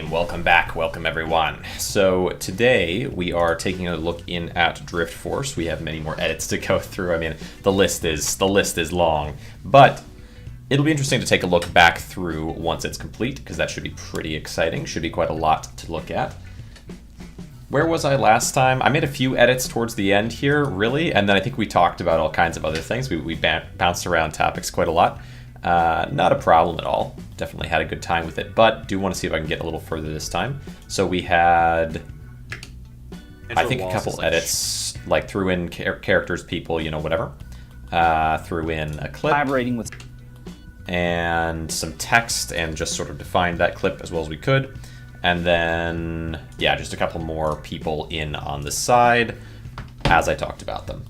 Welcome back, welcome everyone. So today we are taking a look in at Driftforce. We have many more edits to go through. I mean, the list is long, but it'll be interesting to take a look back through once it's complete, because that should be pretty exciting. Should be quite a lot to look at. Where was I last time? I made a few edits towards the end here, really, and then I think we talked about all kinds of other things. We bounced around topics quite a lot. Not a problem at all. Definitely had a good time with it, but do want to see if I can get a little further this time. So we had, I think, a couple edits, like threw in characters, people, you know, whatever. Threw in a clip. Collaborating with. And some text, and just sort of defined that clip as well as we could. And then, yeah, just a couple more people in on the side as I talked about them.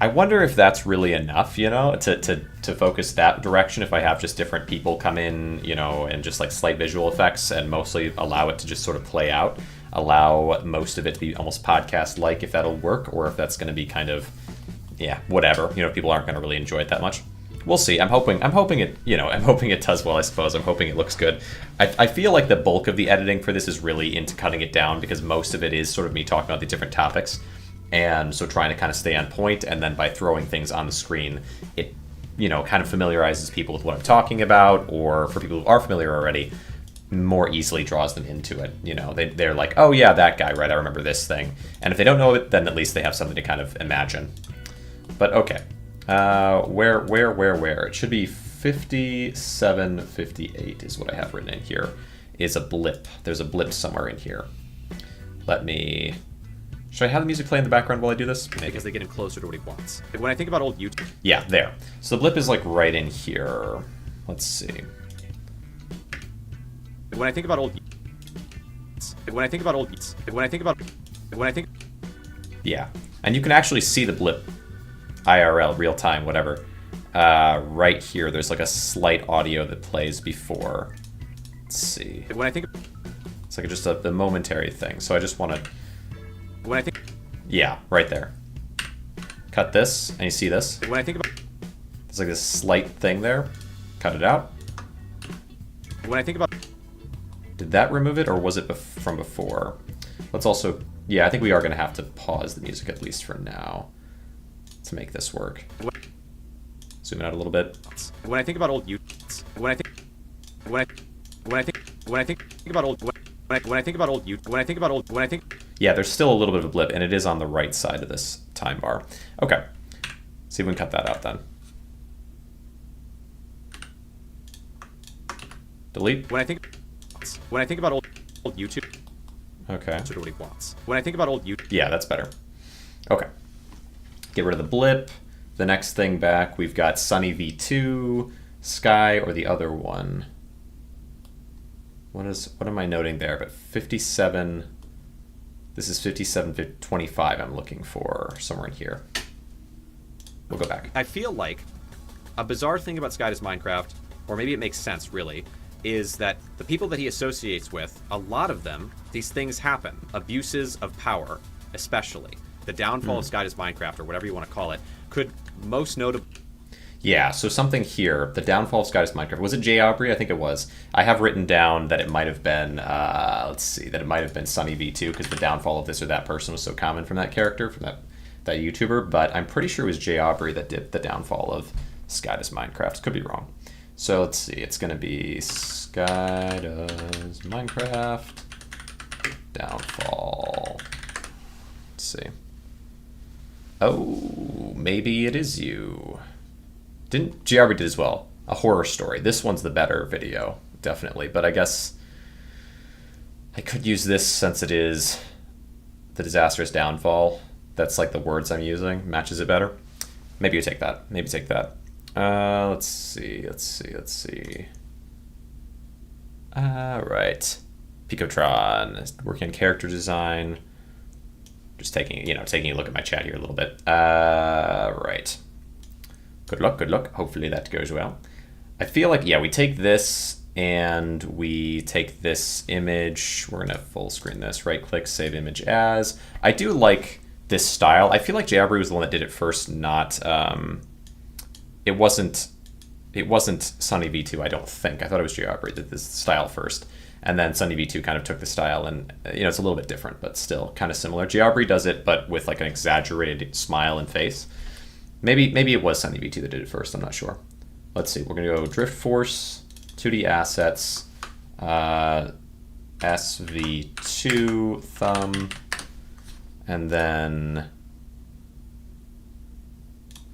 I wonder if that's really enough, you know, to focus that direction, if I have just different people come in, you know, and just like slight visual effects and mostly allow it to just sort of play out, allow most of it to be almost podcast-like, if that'll work, or if that's going to be kind of, yeah, whatever, you know, people aren't going to really enjoy it that much. We'll see. I'm hoping it, you know, I'm hoping it does well, I suppose. I'm hoping it looks good. I feel like the bulk of the editing for this is really into cutting it down, because most of it is sort of me talking about the different topics. And so trying to kind of stay on point, and then by throwing things on the screen, it, you know, kind of familiarizes people with what I'm talking about, or for people who are familiar already, more easily draws them into it. You know, they're like, oh yeah, that guy, right, I remember this thing. And if they don't know it, then at least they have something to kind of imagine. But okay, where? It should be 5758 is what I have written in here, is a blip. There's a blip somewhere in here. Let me... Should I have the music play in the background while I do this? Maybe. Because they get him closer to what he wants. When I think about old YouTube... Yeah, there. So the blip is like right in here. Let's see. When I think about old... When I think about old... When I think about... When I think... Yeah. And you can actually see the blip. IRL, real time, whatever. Right here, there's like a slight audio that plays before. Let's see. When I think... It's like just the momentary thing. So I just want to... When I think... Yeah, right there. Cut this, and you see this. When I think about... There's like this slight thing there. Cut it out. When I think about... Did that remove it, or was it from before? Let's also... Yeah, I think we are going to have to pause the music, at least for now, to make this work. Zoom it out a little bit. When I think about old YouTube... When I think... When I think about old... When I think about old YouTube... When I think about old... When I think... Yeah, there's still a little bit of a blip, and it is on the right side of this time bar. Okay. See if we can cut that out then. Delete. When I think about old YouTube... Okay. To what he wants. When I think about old YouTube... Yeah, that's better. Okay. Get rid of the blip. The next thing back, we've got Sunny V2, Sky, or the other one. What am I noting there? But 57... This is 5725 I'm looking for, somewhere in here. We'll go back. I feel like a bizarre thing about Sky Does Minecraft, or maybe it makes sense, really, is that the people that he associates with, a lot of them, these things happen. Abuses of power, especially. The downfall of Sky Does Minecraft, or whatever you want to call it, could most notably... Yeah, so something here, the downfall of Sky Does Minecraft. Was it Jay Aubrey? I think it was. I have written down that it might have been, let's see, that it might have been Sunny V2, because the downfall of this or that person was so common from that character, from that YouTuber, but I'm pretty sure it was Jay Aubrey that did the downfall of Sky Does Minecraft. Could be wrong. So let's see, it's going to be Sky Does Minecraft downfall. Let's see. Oh, maybe it is you. Didn't Giarby did as well? A horror story. This one's the better video, definitely. But I guess I could use this since it is the disastrous downfall. That's like the words I'm using. Matches it better. Maybe you take that. Maybe take that. Let's see. All right. Picotron, working on character design. Just taking a look at my chat here a little bit. Right. Good luck. Hopefully that goes well. I feel like, yeah, we take this and we take this image. We're gonna full screen this. Right click, save image as. I do like this style. I feel like Jabri was the one that did it first, not it wasn't Sunny V2, I don't think. I thought it was Jabri that did this style first. And then Sunny V2 kind of took the style, and it's a little bit different, but still kind of similar. Geometry does it, but with like an exaggerated smile and face. Maybe it was Sunny V2 that did it first. I'm not sure. Let's see. We're gonna go Driftforce, 2D assets, SV2 thumb, and then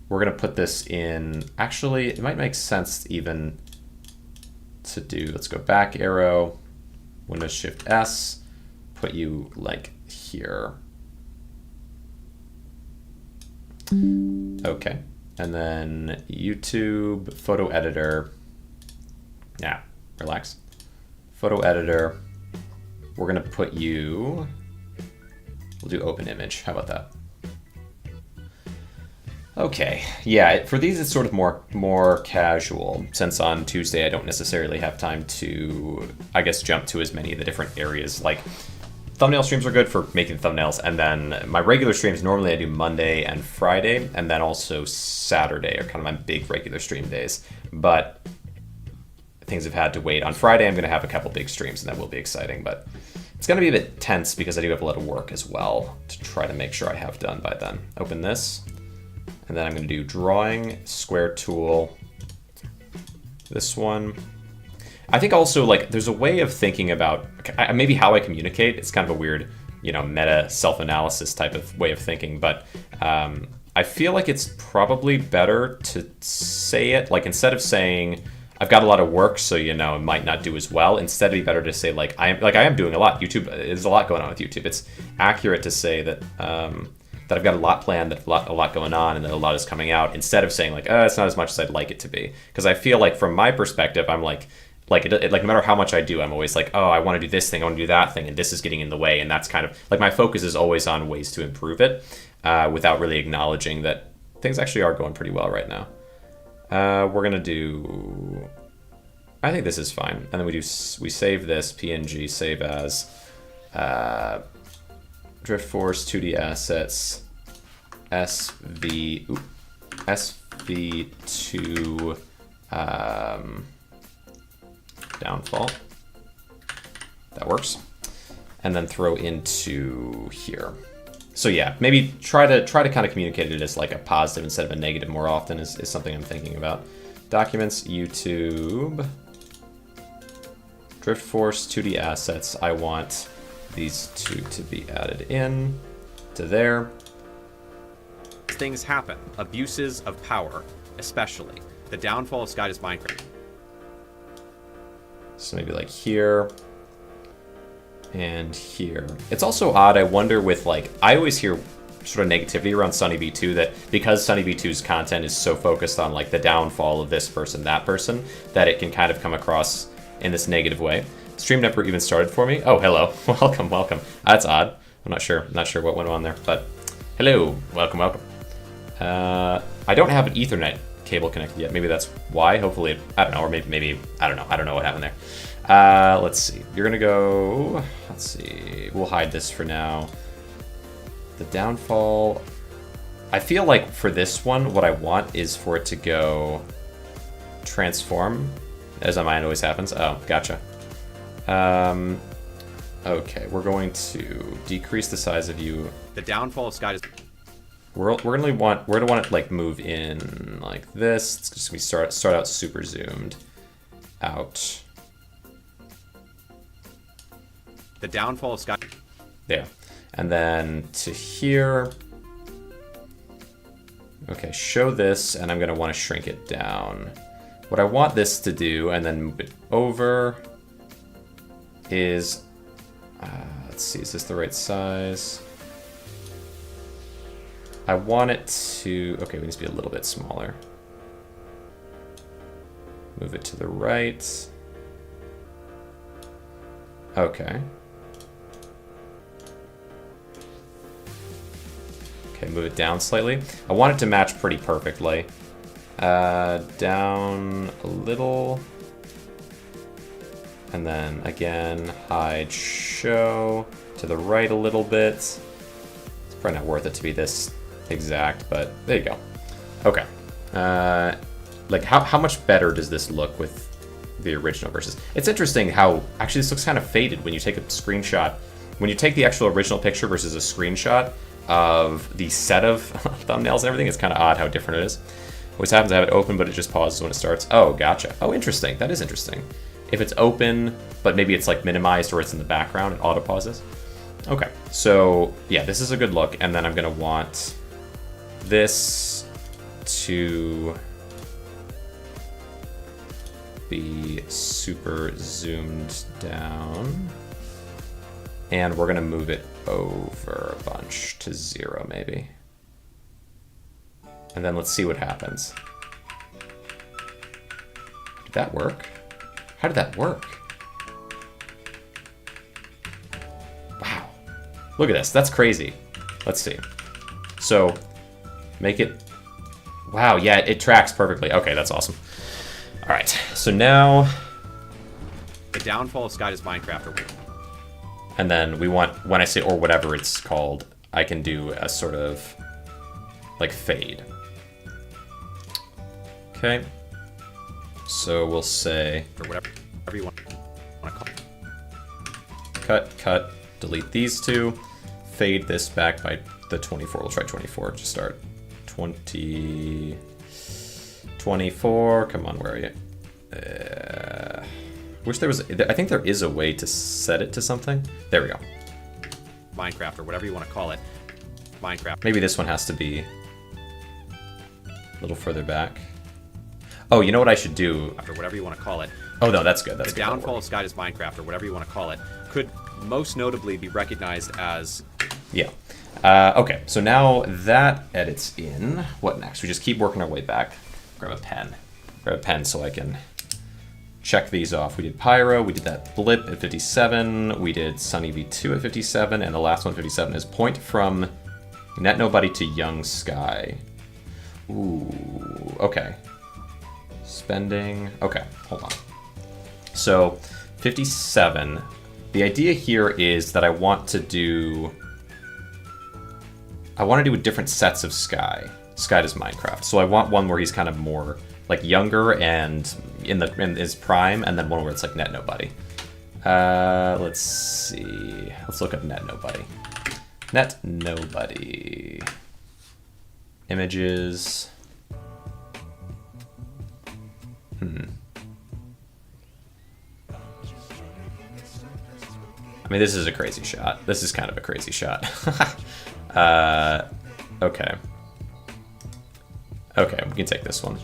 we're gonna put this in. Actually, it might make sense even to do. Let's go back arrow. Windows Shift S, put you like here. Okay, and then YouTube photo editor. Yeah, relax. Photo editor. We're gonna put you. We'll do open image. How about that? Okay, yeah, for these it's sort of more casual, since on Tuesday I don't necessarily have time to, I guess, jump to as many of the different areas. Like, thumbnail streams are good for making thumbnails, and then my regular streams, normally I do Monday and Friday, and then also Saturday are kind of my big regular stream days. But things have had to wait. On Friday I'm going to have a couple big streams, and that will be exciting, but it's going to be a bit tense because I do have a lot of work as well to try to make sure I have done by then. Open this. And then I'm going to do drawing, square tool, this one. I think also, like, there's a way of thinking about maybe how I communicate. It's kind of a weird, meta self-analysis type of way of thinking, but I feel like it's probably better to say it, like, instead of saying, I've got a lot of work, so, it might not do as well. Instead, it'd be better to say, I am doing a lot. YouTube, there's a lot going on with YouTube. It's accurate to say that, that I've got a lot planned, that a lot going on, and that a lot is coming out, instead of saying it's not as much as I'd like it to be. Because I feel like from my perspective, I'm like no matter how much I do, I'm always like, oh, I want to do this thing, I want to do that thing, and this is getting in the way, and that's kind of like my focus is always on ways to improve it, without really acknowledging that things actually are going pretty well right now. We're gonna do. I think this is fine, and then we save this PNG, save as. Driftforce 2D assets SV2 downfall. That works. And then throw into here. So yeah, maybe try to kind of communicate it as like a positive instead of a negative more often is something I'm thinking about. Documents, YouTube, Driftforce 2D assets. I want these two to be added in to there. Things happen. Abuses of power, especially. The downfall of Sky's Minecraft. So maybe like here and here. It's also odd, I wonder with I always hear sort of negativity around Sunny V2 that because Sunny V2's content is so focused on the downfall of this person, that person, that it can kind of come across in this negative way. Stream never even started for me. Oh, hello. Welcome. That's odd. I'm not sure what went on there, but hello. Welcome. I don't have an Ethernet cable connected yet. Maybe that's why. Hopefully, I don't know, or maybe I don't know. I don't know what happened there. Let's see. You're gonna go. Let's see. We'll hide this for now. The downfall. I feel like for this one, what I want is for it to go transform, as on mine always happens. Oh, gotcha. Okay, we're going to decrease the size of you. The downfall of Sky is. We're gonna want it move in like this. It's just gonna start out super zoomed out. The downfall of Sky. There, and then to here. Okay, show this, and I'm gonna want to shrink it down. What I want this to do, and then move it over, is, let's see, is this the right size? I want it to, okay, we need to be a little bit smaller. Move it to the right. Okay. Okay, move it down slightly. I want it to match pretty perfectly. Down a little. And then again, hide, show, to the right a little bit. It's probably not worth it to be this exact, but there you go. Okay. How much better does this look with the original versus. It's interesting how actually this looks kind of faded when you take a screenshot. When you take the actual original picture versus a screenshot of the set of thumbnails and everything, it's kind of odd how different it is. What happens, I have it open, but it just pauses when it starts. Oh, gotcha. Oh, interesting. That is interesting. If it's open, but maybe it's like minimized or it's in the background, it auto pauses. Okay, so yeah, this is a good look. And then I'm gonna want this to be super zoomed down. And we're gonna move it over a bunch to 0 maybe. And then let's see what happens. Did that work? How did that work? Wow. Look at this. That's crazy. Let's see. So, make it... Wow, yeah, it tracks perfectly. Okay, that's awesome. All right, so now... The downfall of Sky does Minecraft. And then we want, when I say or whatever it's called, I can do a sort of, like, fade. Okay. So we'll say... Or whatever you want to call it. Cut, delete these two. Fade this back by the 24. We'll try 24 to start. 24. Come on, where are you? Wish there was... I think there is a way to set it to something. There we go. Minecraft, or whatever you want to call it. Minecraft. Maybe this one has to be a little further back. Oh, you know what I should do? Or whatever you want to call it. Oh, no, that's good. That's the good. downfall of Sky does Minecraft, or whatever you want to call it, could most notably be recognized as... Yeah. Okay, so now that edits in. What next? We just keep working our way back. Grab a pen. Grab a pen so I can check these off. We did Pyro, we did that blip at 57, we did Sunny V2 at 57, and the last one, 57, is point from Net Nobody to Young Sky. Ooh, okay. Spending, okay, hold on. So, 57, the idea here is that I want to do different sets of Sky. Sky does Minecraft. So I want one where he's kind of more like younger and in his prime, and then one where it's like Net Nobody. Let's see. Let's look up Net Nobody. Net Nobody. Images. I mean, this is a crazy shot. This is kind of a crazy shot. Okay. Okay, we can take this one.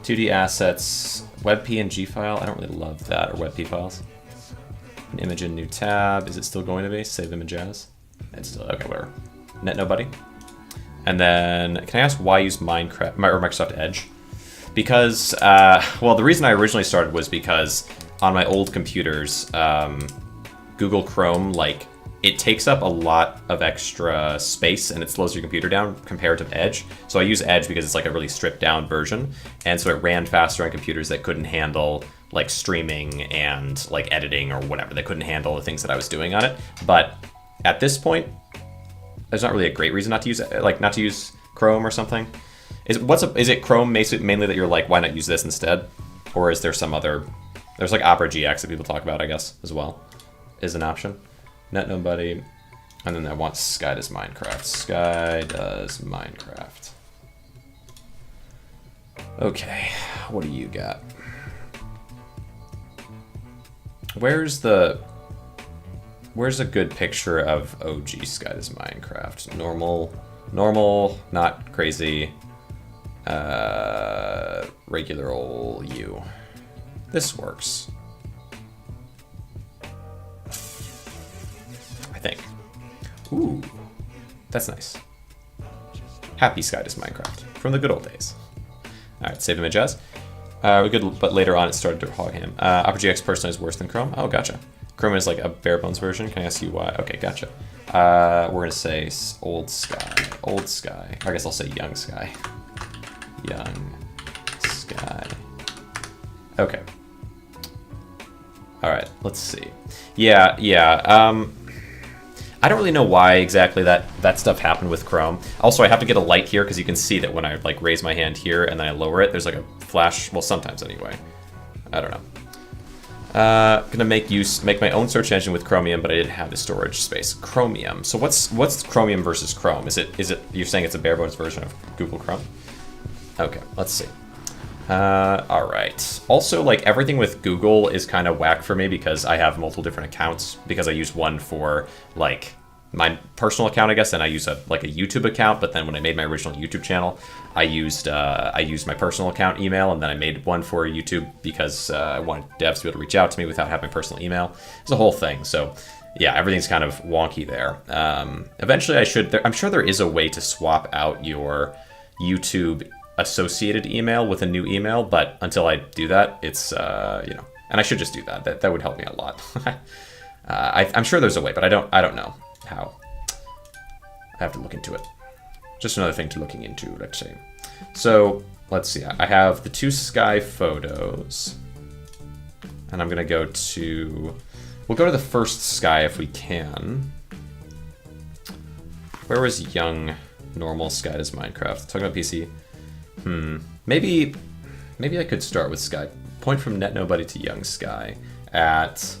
2D assets, WebPNG file. I don't really love that, or WebP files. An image in new tab. Is it still going to be? Save image as? It's still, okay, whatever. Net Nobody. And then, can I ask why use Minecraft, or Microsoft Edge? Because, well, the reason I originally started was because on my old computers, Google Chrome, like, it takes up a lot of extra space and it slows your computer down compared to Edge. So I use Edge because it's like a really stripped down version. And so it ran faster on computers that couldn't handle like streaming and like editing or whatever. They couldn't handle the things that I was doing on it. But at this point, there's not really a great reason not to use Chrome or something. Is it Chrome mainly that you're like, why not use this instead? Or is there some other, there's like Opera GX that people talk about, I guess, as well, is an option. Net Nobody, and then I want Sky does Minecraft. Sky does Minecraft. Okay, what do you got? Where's a good picture of OG Sky does Minecraft? Normal, not crazy. Regular old you. This works. Think. Ooh, that's nice. Happy Sky does Minecraft from the good old days. All right, save image as. We could, but later on it started to hog him. Opera GX personally is worse than Chrome. Oh, gotcha. Chrome is like a bare bones version. Can I ask you why? Okay, gotcha. We're gonna say old Sky. Old Sky. Or I guess I'll say Young Sky. Young Sky. Okay. All right. Let's see. Yeah. I don't really know why exactly that stuff happened with Chrome. Also, I have to get a light here because you can see that when I like raise my hand here and then I lower it, there's like a flash. Well, sometimes anyway. I don't know. Gonna make my own search engine with Chromium, but I didn't have the storage space. Chromium. So what's Chromium versus Chrome? Is it you're saying it's a bare bones version of Google Chrome? Okay, let's see. All right. Also, like everything with Google is kind of whack for me because I have multiple different accounts because I use one for like my personal account, I guess, and I use a YouTube account. But then when I made my original YouTube channel, I used my personal account email, and then I made one for YouTube because I wanted devs to be able to reach out to me without having my personal email. It's a whole thing. So yeah, everything's kind of wonky there. Eventually, I'm sure there is a way to swap out your YouTube associated email with a new email, but until I do that, it's and I should just do that. That would help me a lot. I'm sure there's a way, but I don't know how. I have to look into it. Just another thing to looking into, let's say. So let's see. I have the 2 sky photos, and I'm gonna go to. We'll go to the first sky if we can. Where was young normal sky does Minecraft? Talking about PC. Maybe I could start with sky. Point from net nobody to young sky at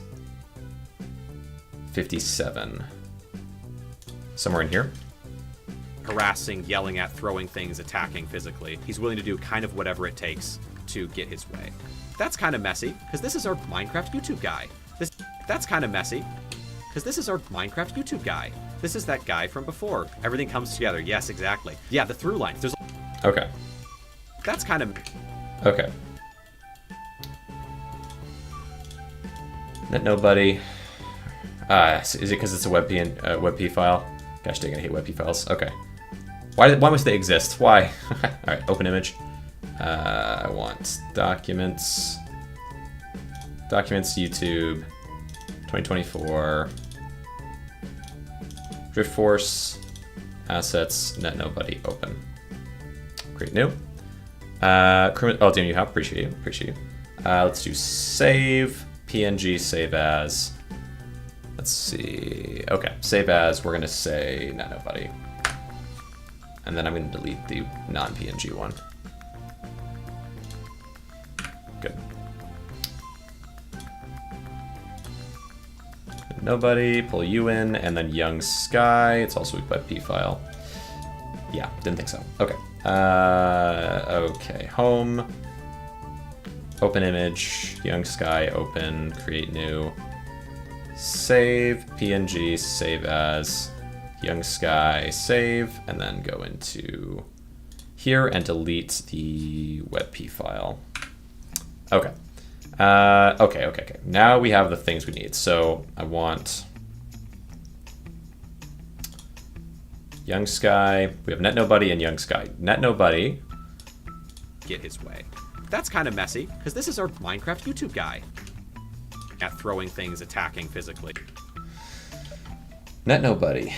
57. Somewhere in here. Harassing, yelling at, throwing things, attacking physically. He's willing to do kind of whatever it takes to get his way. That's kind of messy, because this is our Minecraft YouTube guy. That's kind of messy, because this is our Minecraft YouTube guy. This is that guy from before. Everything comes together. Yes, exactly. Yeah, the through lines. There's. Okay. That's kind of. Okay. Net nobody. Is it because it's a WebP file? Gosh dang it, I hate WebP files. Okay. Why must they exist? Why? All right, open image. I want documents. Documents, YouTube, 2024. Driftforce, assets, net nobody, open. Create new. Oh, damn, you have. Appreciate you. Let's do save, PNG, save as. Let's see. Okay, save as. We're gonna say net nobody, and then I'm gonna delete the non-PNG one. Good. Nobody. Pull you in, and then young sky. It's also a WebP file. Yeah, didn't think so. Okay. Okay. Home. Open image. Young sky. Open. Create new. Save, PNG, save as, young sky, save, and then go into here and delete the WebP file. Okay. Okay. Now we have the things we need. So I want young sky. We have net nobody and young sky. Net nobody. Get his way. That's kind of messy, because this is our Minecraft YouTube guy. At throwing things, attacking physically. Net nobody.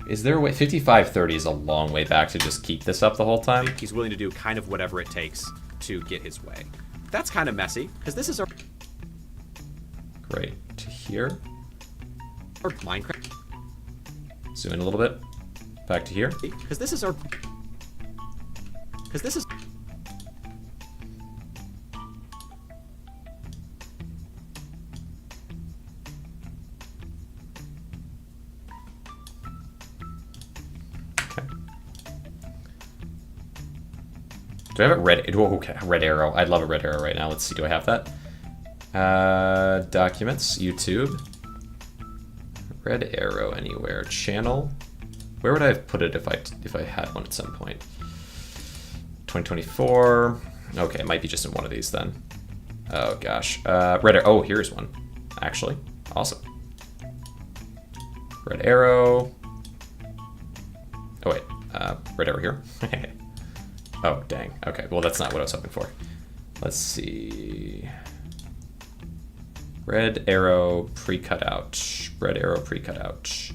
Is there a way? 5530 is a long way back to just keep this up the whole time. He's willing to do kind of whatever it takes to get his way. That's kind of messy, because this is our. Great. To here. Our Minecraft. Zoom in a little bit. Back to here. Because this is our. Because this is. Do I have a red? Oh, okay, red arrow. I'd love a red arrow right now. Let's see. Do I have that? Documents, YouTube. Red arrow anywhere. Channel. Where would I have put it if I had one at some point? 2024. Okay, it might be just in one of these then. Oh gosh. Red arrow. Oh, here's one. Actually, awesome. Red arrow. Oh wait. Red arrow here. Oh, dang. Okay, well, that's not what I was hoping for. Let's see. Red arrow pre-cut out. Red arrow pre-cut out.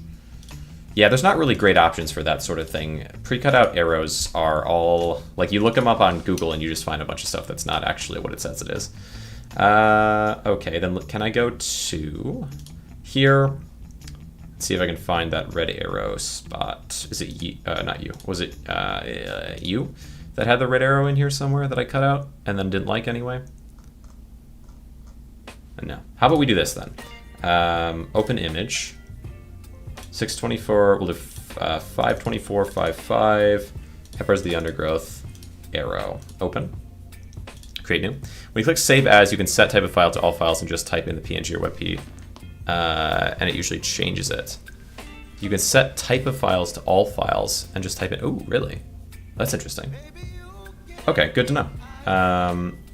Yeah, there's not really great options for that sort of thing. Pre-cut out arrows are all, like, you look them up on Google and you just find a bunch of stuff that's not actually what it says it is. Okay, then can I go to here? Let's see if I can find that red arrow spot. Is it you? Not you. Was it you? that had the red arrow in here somewhere that I cut out and then didn't like anyway? No. How about we do this then? Open image. 624, we'll do 524, 55. Pepper's the undergrowth. Arrow. Open. Create new. When you click Save As, you can set type of file to all files and just type in the PNG or WebP, and it usually changes it. You can set type of files to all files and just type in. Oh, really? That's interesting. Okay, good to know.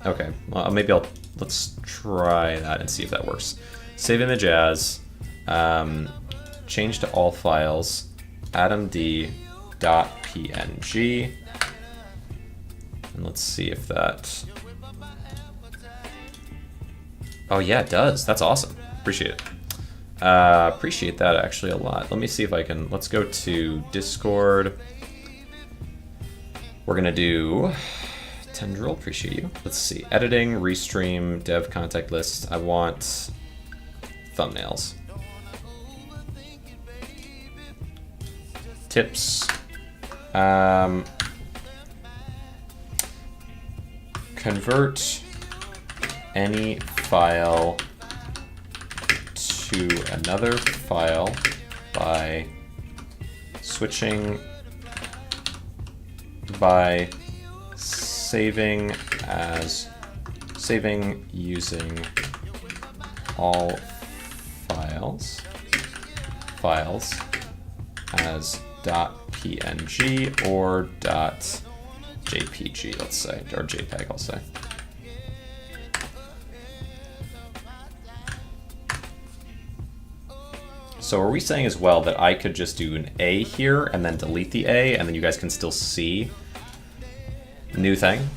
Okay, well, maybe let's try that and see if that works. Save image as, change to all files, adamd.png, and let's see if that. Oh yeah, it does. That's awesome. Appreciate it. Appreciate that actually a lot. Let me see if I can. Let's go to Discord. We're gonna do Tendril. Appreciate you. Let's see. Editing, restream, dev contact list. I want thumbnails. Tips. Convert any file to another file by saving using all files as .png or .jpg, let's say, or JPEG, I'll say. So are we saying as well that I could just do an A here and then delete the A and then you guys can still see the new thing?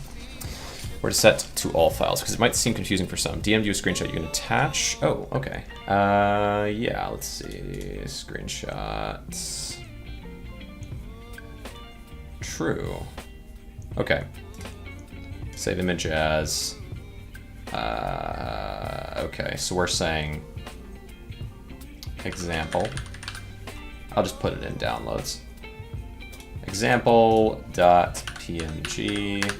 Or to set to all files, because it might seem confusing for some. DM'd you a screenshot you can attach. Oh, okay. Yeah, let's see. Screenshot. True. Okay. Save image as. Okay, so we're saying example. I'll just put it in downloads. Example.png,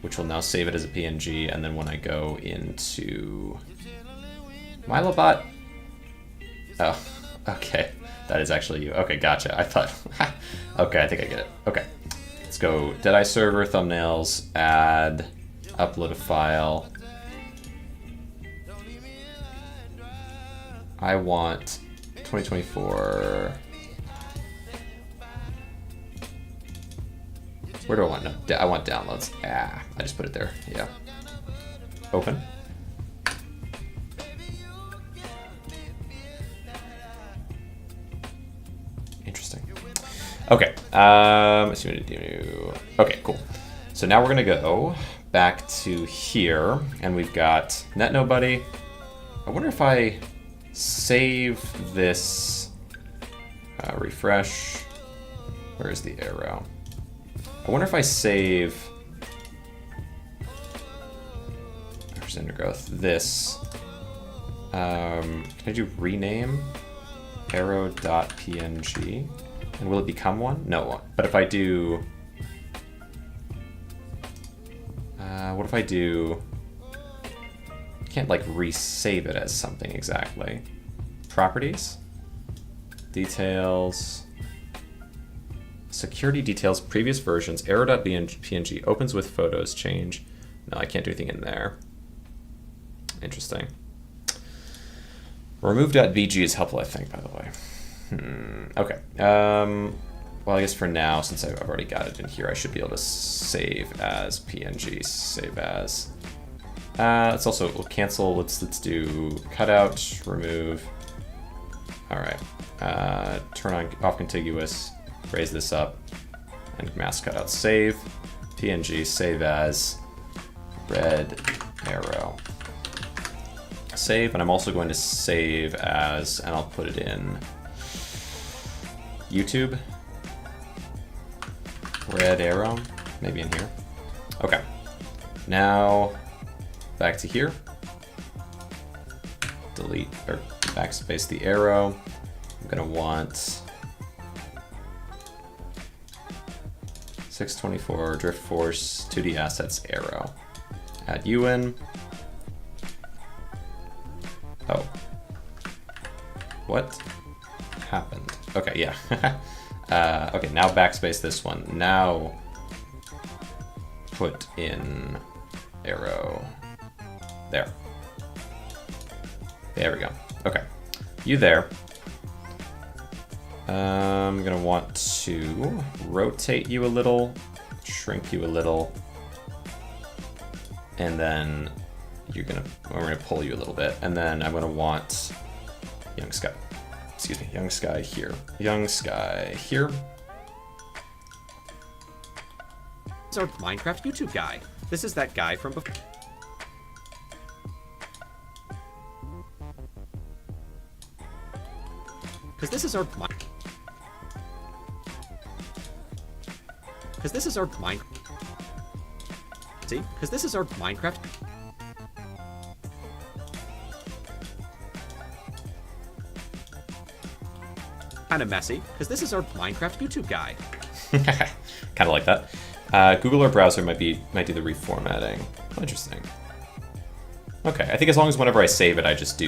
which will now save it as a PNG, and then when I go into Milobot. Oh, okay. That is actually you. Okay, gotcha. I thought. Okay, I think I get it. Okay. Let's go Deadeye server, thumbnails, add, upload a file. I want 2024. Where do I want? No, I want downloads. Ah, I just put it there. Yeah. Open. Interesting. Okay. Okay, cool. So now we're gonna go back to here, and we've got net nobody. I wonder if I save this. Refresh. Where is the arrow? I wonder if I save. There's undergrowth. This. Can I do rename? Arrow.png. And will it become one? No. But if I do. What if I do. I can't like resave it as something exactly. Properties. Details. Security details, previous versions, arrow.png, opens with photos, change. No, I can't do anything in there. Interesting. Remove.bg is helpful, I think, by the way. Okay. Well, I guess for now, since I've already got it in here, I should be able to save as PNG, save as. Let's also, we'll cancel, let's do cutout, remove. All right. Turn on off contiguous. Raise this up and mask cutout, save, PNG, save as, red arrow. Save, and I'm also going to save as, and I'll put it in YouTube. Red arrow, maybe in here. Okay. Now, back to here. Delete, or backspace the arrow. I'm gonna want 624, Driftforce, 2D assets, arrow. Add you in. Oh. What happened? Okay, yeah. Okay, now backspace this one. Now put in arrow. There. There we go. Okay. You there. I'm gonna want to rotate you a little, shrink you a little, and then we're gonna pull you a little bit, and then I'm gonna want young sky. Excuse me, young sky here. Young sky here. This is our Minecraft YouTube guy. This is that guy from before. Because this is our Because this is our See? Because this is our Minecraft. Kind of messy, because this is our Minecraft YouTube guy. Kind of like that. Google or browser might do the reformatting. Oh, interesting. Okay, I think as long as whenever I save it, I just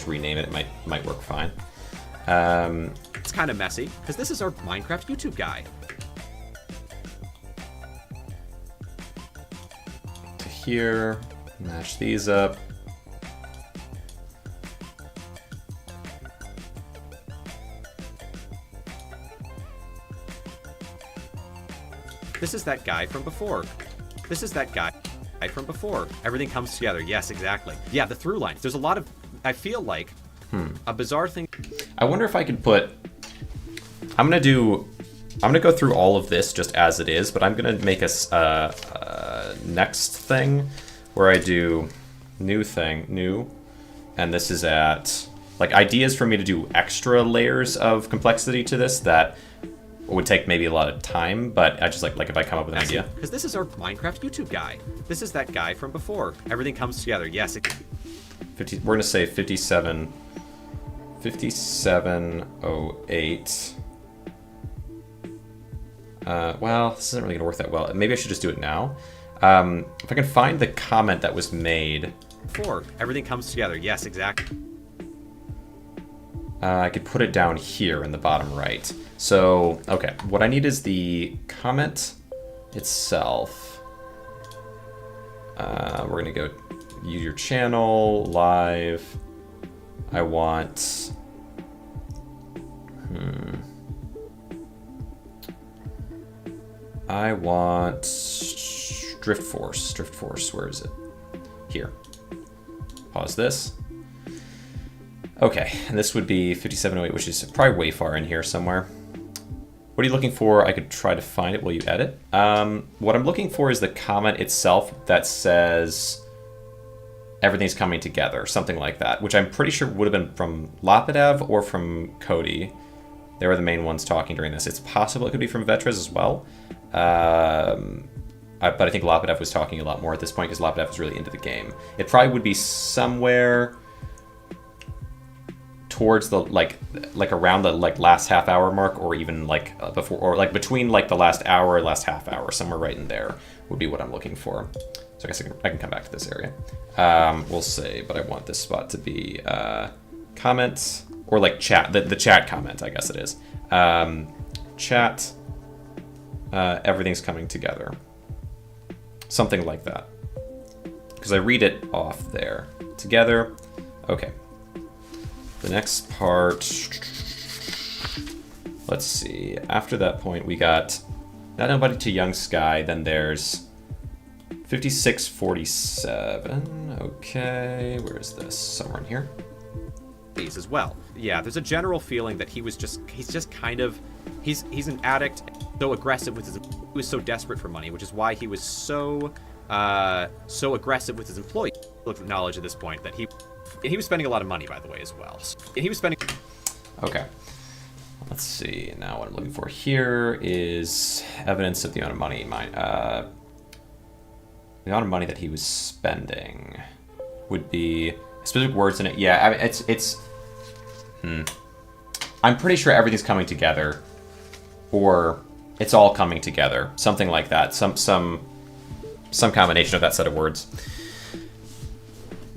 rename it. It might work fine. It's kind of messy, because this is our Minecraft YouTube guy. To here, match these up. This is that guy from before. This is that guy from before. Everything comes together. Yes, exactly. Yeah, the through lines. There's a lot of, I feel like, a bizarre thing. I wonder if I could put, I'm gonna go through all of this just as it is, but I'm gonna make a next thing where I do new, and this is at, like, ideas for me to do extra layers of complexity to this that would take maybe a lot of time, but I just like if I come up with an idea. Because this is our Minecraft YouTube guy. This is that guy from before. Everything comes together. Yes. We're gonna say 5708. Well, this isn't really gonna work that well. Maybe I should just do it now. If I can find the comment that was made. Before. Everything comes together. Yes, exactly. I could put it down here in the bottom right. So, okay, what I need is the comment itself. We're gonna go use your channel, live. I want, Driftforce, where is it? Here. Pause this. Okay, and this would be 5708, which is probably way far in here somewhere. What are you looking for? I could try to find it while you edit. What I'm looking for is the comment itself that says everything's coming together, something like that, which I'm pretty sure would have been from Lapidev or from Cody. They were the main ones talking during this. It's possible it could be from Vetrez as well. But I think Lapidev was talking a lot more at this point because Lapidev was really into the game. It probably would be somewhere towards the like around the last half hour mark, or even before, or between the last hour and last half hour, somewhere right in there would be what I'm looking for. So I guess I can come back to this area. We'll say, but I want this spot to be comments or chat, the chat comment, I guess it is. Chat, everything's coming together, something like that, because I read it off there. Together. Okay. The next part, let's see, after that point we got Not Nobody to Young Sky, then there's 5647, okay, where is this? Somewhere in here? These as well. Yeah, there's a general feeling that he's an addict, so aggressive with he was so desperate for money, which is why he was so aggressive with his employees. Look at knowledge at this point that he was spending a lot of money, by the way, as well. He was spending. Okay. Let's see. Now what I'm looking for here is evidence of the amount of money. The amount of money that he was spending would be specific words in it. Yeah, I mean, it's. I'm pretty sure everything's coming together, or it's all coming together. Something like that. Some combination of that set of words.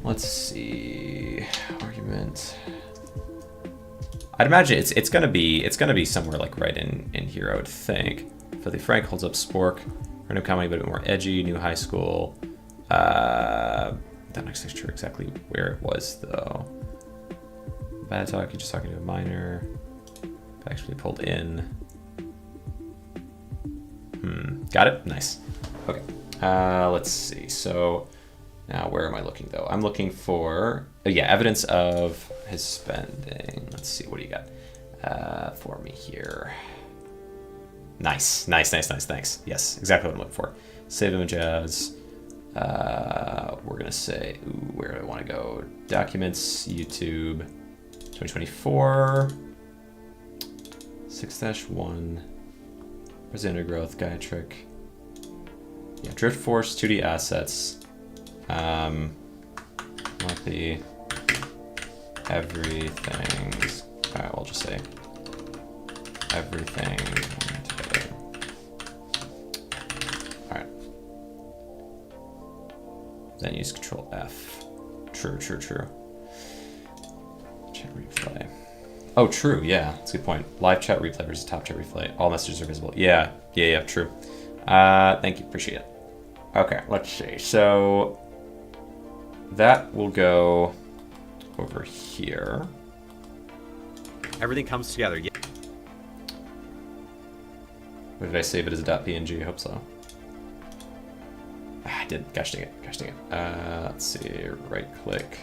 Let's see. Argument. I'd imagine it's gonna be somewhere like right in here, I would think. Filthy Frank holds up Spork. Random comedy, but a bit more edgy. New high school. Not actually sure exactly where it was though. Bad talk. You're just talking to a minor. Actually pulled in. Got it. Nice. Okay. Let's see. So now where am I looking though? I'm looking for evidence of his spending. Let's see. What do you got for me here? Nice. Thanks. Yes, exactly what I'm looking for. Save image as. We're gonna say, where do I want to go? Documents, YouTube, 2024, 6-1, President Growth, Gaia Trick. Yeah, Driftforce, 2D assets. Monthly, everything's. Alright, we'll just say everything together. Alright. Then use Control F. True. Chat replay. Oh, true, yeah. That's a good point. Live chat replay versus top chat replay. All messages are visible. Yeah, true. Thank you, appreciate it. Okay, let's see. So that will go over here. Everything comes together. Yeah. What did I save it as a .png? I hope so. I did. Gosh dang it. Let's see. Right click.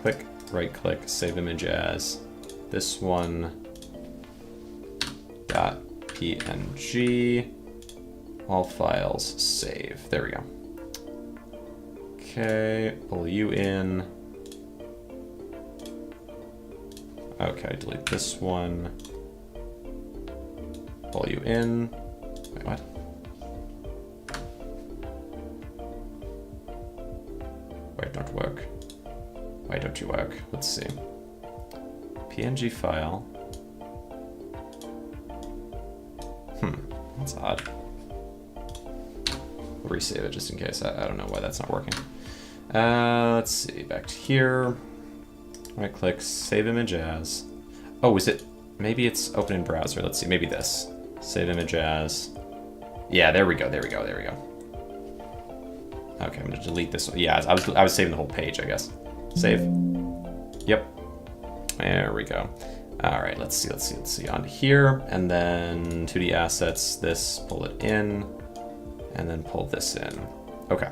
Click. Right click. Save image as this one. .png. All files. Save. There we go. Okay. Pull you in. Okay. Delete this one. Pull you in. Wait, what? Why don't you work? Let's see. PNG file. That's odd. We'll resave it just in case. I don't know why that's not working. Let's see. Back to here. Right click. Save image as. Oh, is it? Maybe it's open in browser. Let's see. Maybe this. Save image as. Yeah, there we go. Okay, I'm gonna delete this one. Yeah, I was saving the whole page, I guess. Save. Yep. There we go. All right, let's see. On here, and then 2D assets. This, pull it in, and then pull this in. Okay.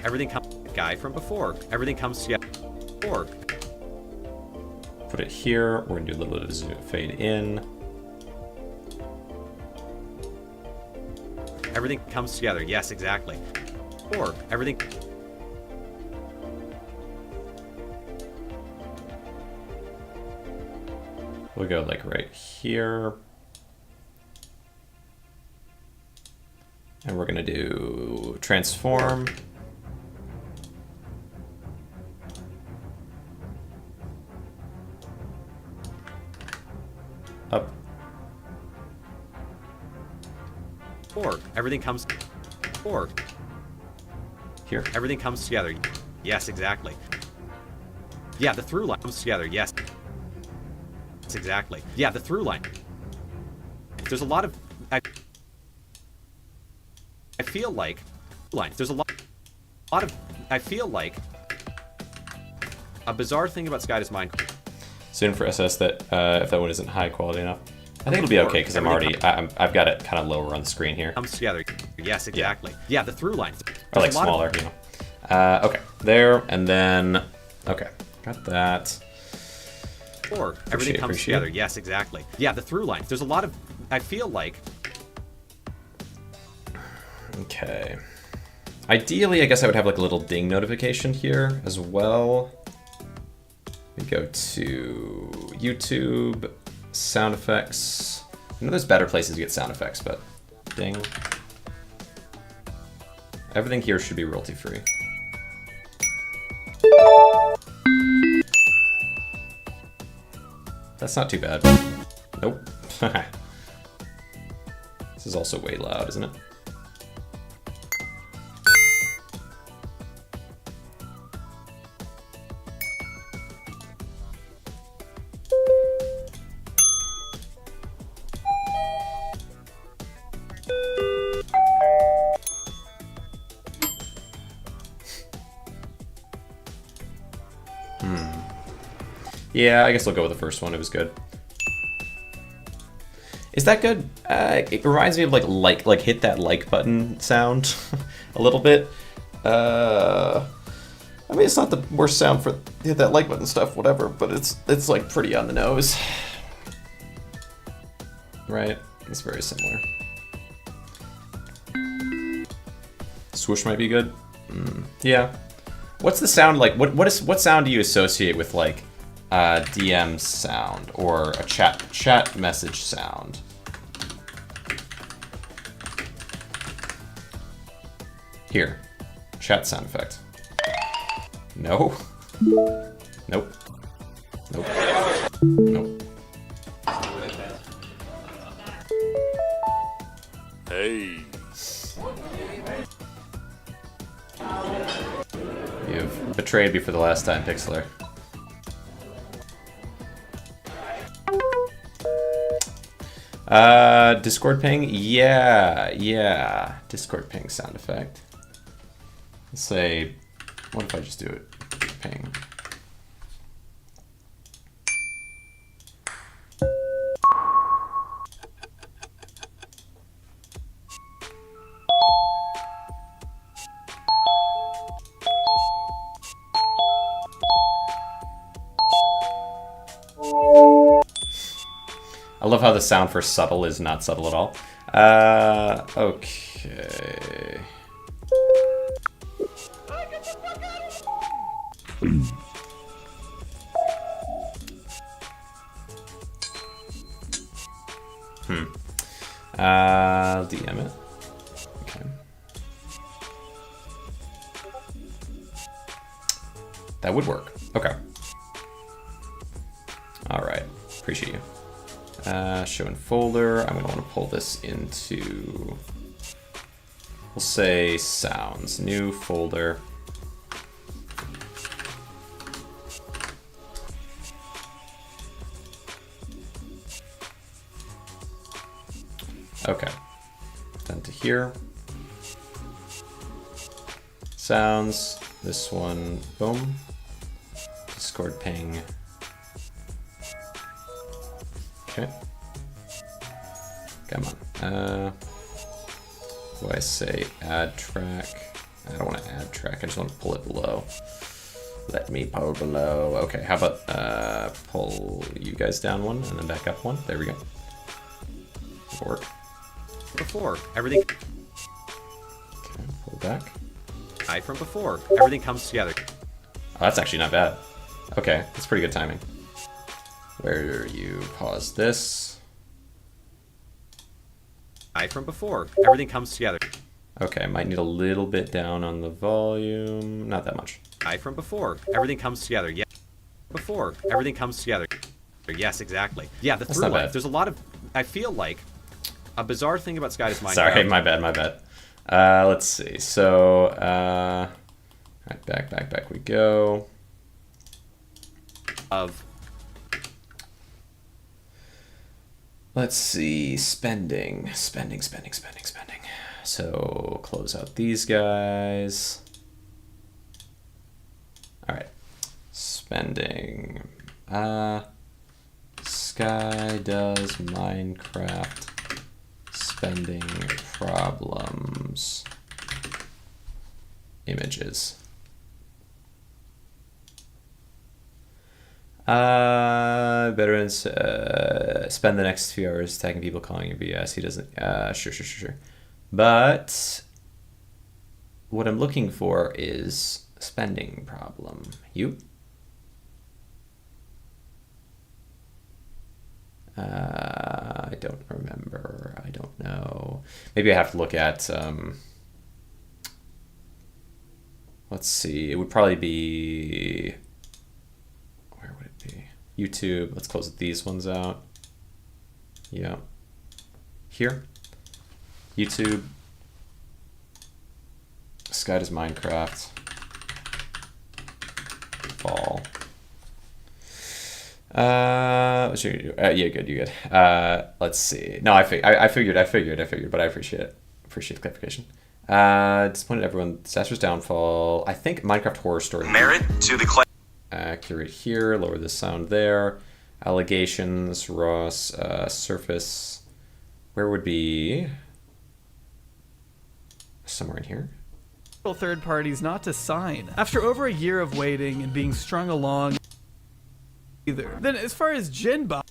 Everything comes. Guy from before. Everything comes together. Before. Put it here. We're gonna do a little bit of zoom, fade in. Everything comes together. Yes, exactly. Or everything. We'll go like right here. And we're gonna do transform. Up. Or everything comes. Or Here. everything comes together. Yes, exactly. Yeah, the through line comes together. Yes. Exactly. Yeah, the through line. There's a lot of. I feel like. There's a lot of. I feel like. A bizarre thing about Skyda's mind. Soon for SS that if that one isn't high quality enough. I think it'll be okay because I've got it kind of lower on the screen here. Comes together. Yes, exactly. Yeah, the through line. Or like smaller, you know. Okay, there, and then, okay, got that. Or everything comes together. Yes, exactly. Yeah, the through line. There's a lot of, I feel like. Okay. Ideally, I guess I would have like a little ding notification here as well. We go to YouTube, sound effects. I know there's better places to get sound effects, but ding. Everything here should be royalty free. That's not too bad. Nope. This is also way loud, isn't it? Yeah, I guess I'll go with the first one. It was good. Is that good? It reminds me of like hit that like button sound a little bit. I mean, it's not the worst sound for hit that like button stuff, whatever, but it's like pretty on the nose. Right? It's very similar. Swoosh might be good. Yeah. What's the sound like? What sound do you associate with like DM sound or a chat message sound? Here, chat sound effect. No. Nope. Nope. Nope. Hey. You've betrayed me for the last time, Pixeler. Discord ping? Yeah. Discord ping sound effect. Let's say, what if I just do it? Ping. I love how the sound for subtle is not subtle at all. Okay. DM it. Okay. That would work. Okay. All right. Appreciate you. Show in folder. I'm going to want to pull this into, we'll say sounds. New folder. Okay. Then to here. Sounds. This one. Boom. Discord ping. Okay. Come on. Do I say add track? I don't want to add track. I just want to pull it below. Let me pull below. Okay, how about pull you guys down one and then back up one? There we go. Work. Before everything. Okay, pull back. From before everything comes together. Oh, that's actually not bad. Okay, that's pretty good timing. Where you pause this. From before everything comes together. Okay, might need a little bit down on the volume. Not that much. From before everything comes together. Yeah. Before everything comes together. Yes, exactly. Yeah, the through line. There's a lot of. I feel like a bizarre thing about Sky's Minecraft. Sorry, my bad. Let's see. So, back we go. Let's see, spending. So, close out these guys. All right, spending. Sky does Minecraft spending problems. Images. Veterans spend the next few hours tagging people, calling you BS. He doesn't. Sure. But what I'm looking for is spending problem. You? I don't remember. I don't know. Maybe I have to look at. Let's see. It would probably be. Where would it be? YouTube. Let's close these ones out. Yeah. Here. YouTube. Sky does Minecraft. Fall. Yeah, good, you good. Let's see. No, I figured, but I appreciate it. Appreciate the clarification. Disappointed everyone. Disaster's downfall. I think Minecraft Horror Story. Merit to the Accurate here. Lower the sound there. Allegations. Ross. Surface. Where would be? Somewhere in here. Third parties not to sign after over a year of waiting and being strung along. Either. Then, as far as Jinba,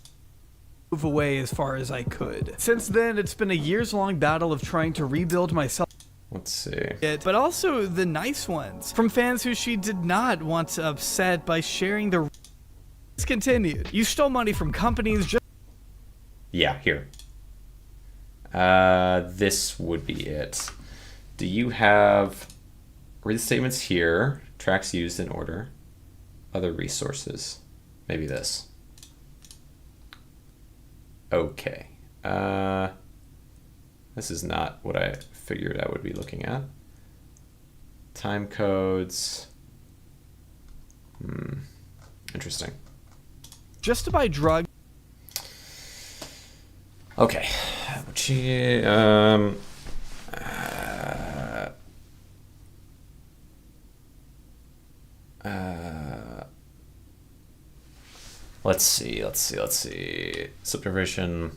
move away as far as I could. Since then, it's been a years-long battle of trying to rebuild myself. Let's see. But also the nice ones from fans who she did not want to upset by sharing the. It's continued. You stole money from companies. Yeah, here. This would be it. Do you have read the statements here? Tracks used in order. Other resources. Maybe this. Okay. This is not what I figured I would be looking at. Time codes. Interesting. Just to buy drugs. Okay. Let's see. Subdivision.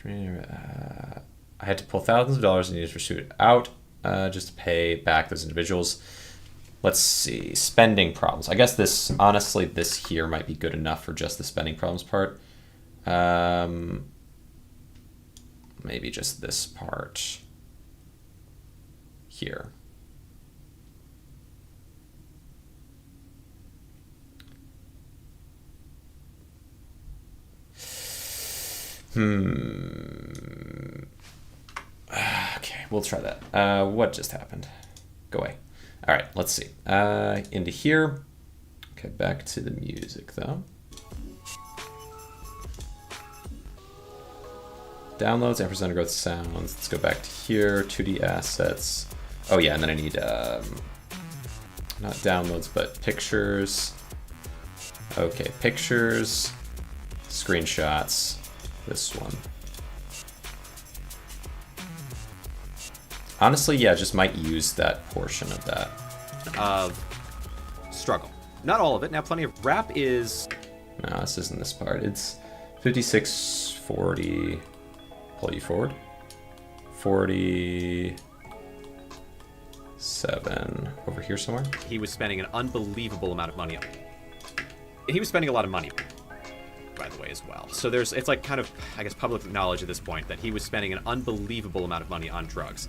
I had to pull thousands of dollars and use pursuit it out just to pay back those individuals. Let's see. Spending problems. I guess this, honestly, this here might be good enough for just the spending problems part. Maybe just this part here. Okay, we'll try that. What just happened? Go away. All right, let's see. Into here. Okay, back to the music though. Downloads, ampersand growth sounds. Let's go back to here. 2D assets. Oh yeah, and then I need not downloads, but pictures. Okay, pictures, screenshots. This one. Honestly, yeah, just might use that portion of that. Struggle. Not all of it. Now, plenty of rap is. No, this isn't this part. It's 5640. Pull you forward. 47 over here somewhere. He was spending an unbelievable amount of money on. He was spending a lot of money, by the way, as well. So it's like kind of, I guess, public knowledge at this point that he was spending an unbelievable amount of money on drugs.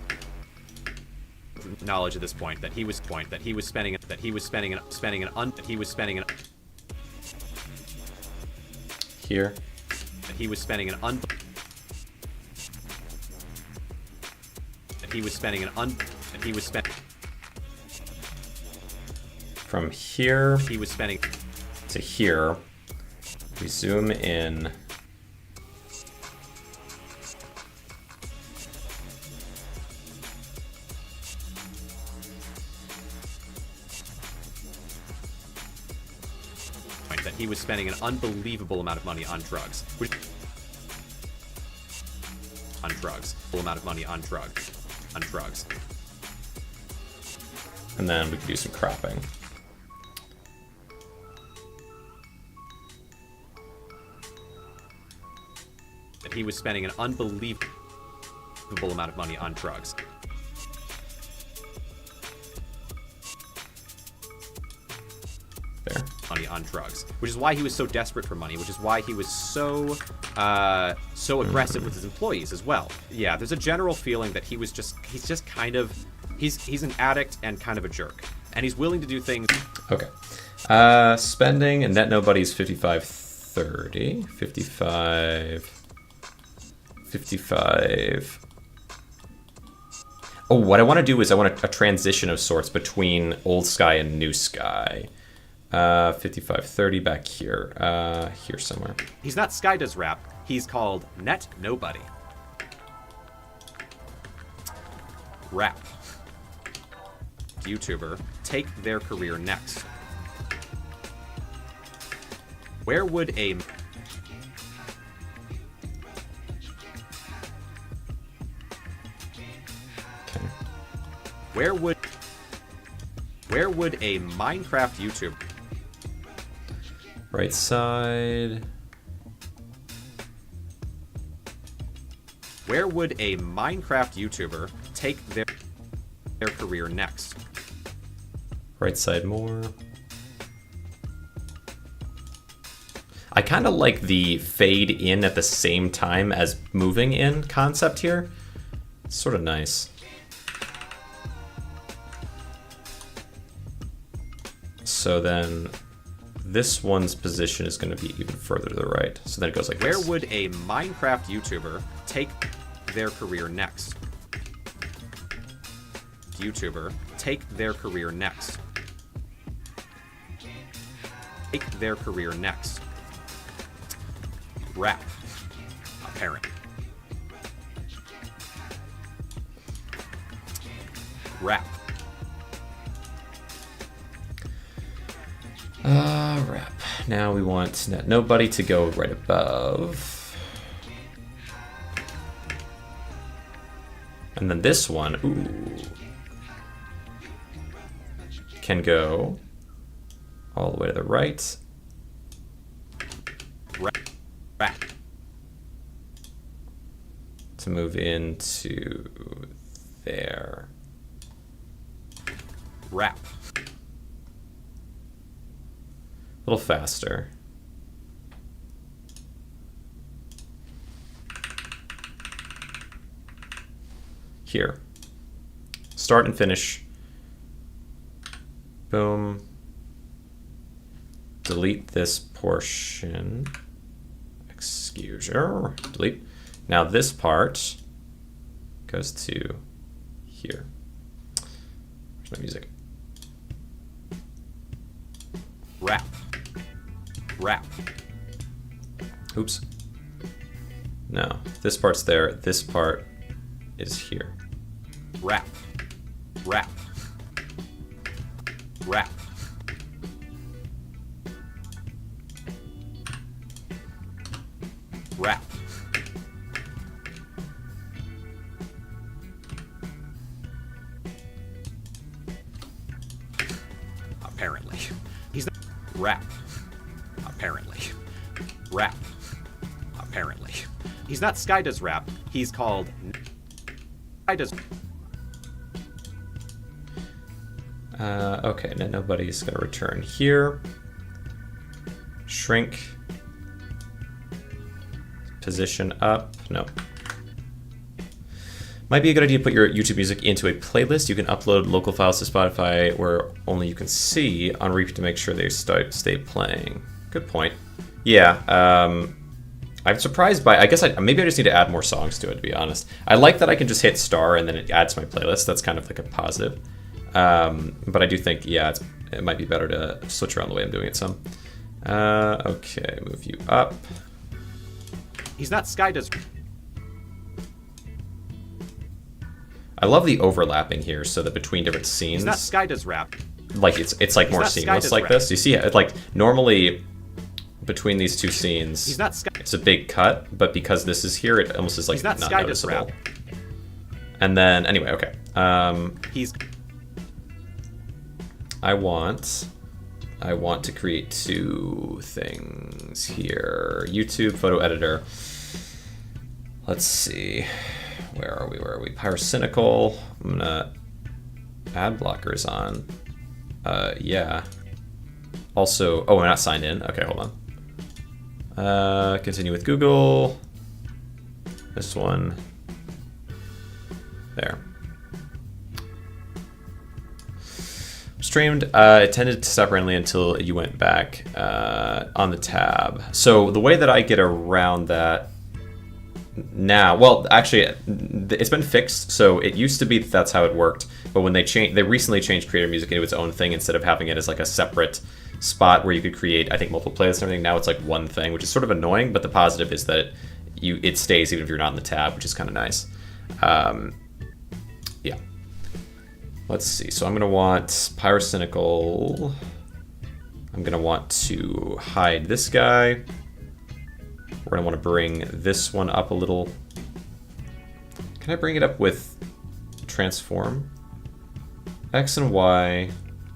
Knowledge at this point that he was spending an Here. That he was spending an From here he was spending to here. We zoom in. that he was spending an unbelievable amount of money on drugs. Full amount of money on drugs. And then we could do some cropping. That he was spending an unbelievable amount of money on drugs. There. Money on drugs, which is why he was so desperate for money, which is why he was so aggressive with his employees as well. Yeah, there's a general feeling that he's an addict and kind of a jerk, and he's willing to do things. Okay. Spending and net nobody's 5530. 55. Oh, what I want to do is I want a transition of sorts between Old Sky and New Sky. 5530 back here. Here somewhere. He's not Sky Does Rap. He's called Net Nobody. Rap. YouTuber. Take their career next. Where would a... Okay. Where would a Minecraft YouTuber... Right side. Where would a Minecraft YouTuber take their career next? Right side more. I kind of like the fade in at the same time as moving in concept here. It's sort of nice. So then this one's position is going to be even further to the right. So then it goes like Where this. would a Minecraft YouTuber take their career next? YouTuber, take their career next. Take their career next. Rap. Apparent. Rap. Wrap. Now we want Net Nobody to go right above. And then this one, ooh, can go all the way to the right. Rap. To move into there. Rap. A little faster. Here. Start and finish. Boom. Delete this portion. Excuse me. Delete. Now this part goes to here. Where's my music? Rap. Rap. Oops. No, this part's there. This part is here. Rap. Rap. Rap. Rap. Apparently. He's not rap. Apparently. Rap. Apparently. He's not Sky Does Rap. He's called Sky Does. Okay, now nobody's gonna return here. Shrink. Position up. No. Might be a good idea to put your YouTube music into a playlist. You can upload local files to Spotify where only you can see on repeat to make sure they stay playing. Good point. Yeah, I'm surprised by, I guess maybe I just need to add more songs to it, to be honest. I like that I can just hit star and then it adds to my playlist. That's kind of like a positive. But I do think, yeah, it might be better to switch around the way I'm doing it some. Okay, move you up. He's not Sky Does. I love the overlapping here so that between different scenes, He's not Sky Does Rap. like it's like more not Sky seamless Does like Rap. this. You see it, like normally between these two scenes, He's not Sky. it's a big cut, but because this is here, it almost is like He's not not Sky Does noticeable. Rap. And then anyway, okay. He's I want to create two things here. YouTube photo editor. Let's see. Where are we? Pyrocynical. I'm gonna ad blockers on. Yeah. Also, oh, I'm not signed in. Okay, hold on. Continue with Google. This one. There. Streamed. It tended to stop randomly until you went back on the tab. So the way that I get around that now, well, actually, it's been fixed. So it used to be that's how it worked. but when they recently changed creator music into its own thing instead of having it as like a separate spot where you could create, I think, multiple playlists and everything. Now it's like one thing, which is sort of annoying, but the positive is that it stays even if you're not in the tab, which is kind of nice. Yeah. Let's see. So I'm going to want Pyrocynical. I'm going to want to hide this guy. We're going to want to bring this one up a little. Can I bring it up with transform? X and Y.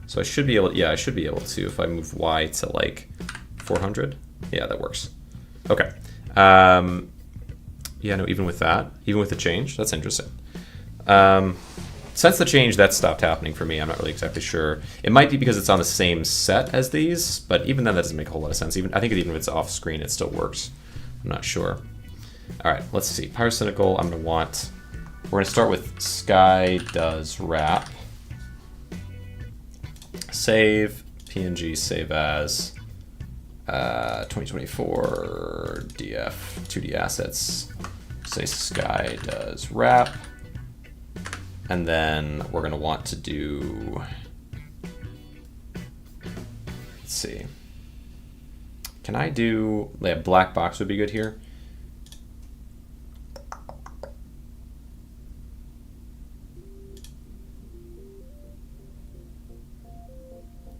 So I should be able, yeah, I should be able to if I move Y to like 400. Yeah, that works. Okay. Yeah, no, even with that, even with the change, that's interesting. Since the change, that stopped happening for me. I'm not really exactly sure. It might be because it's on the same set as these, but even then, that doesn't make a whole lot of sense. I think even if it's off screen, it still works. I'm not sure. All right, let's see. Pyrocynical, I'm going to want... We're going to start with Sky does wrap. Save, PNG, save as 2024 DF, 2D assets. Say Sky does wrap. And then we're going to want to do... Let's see. Can I do... Yeah, black box would be good here.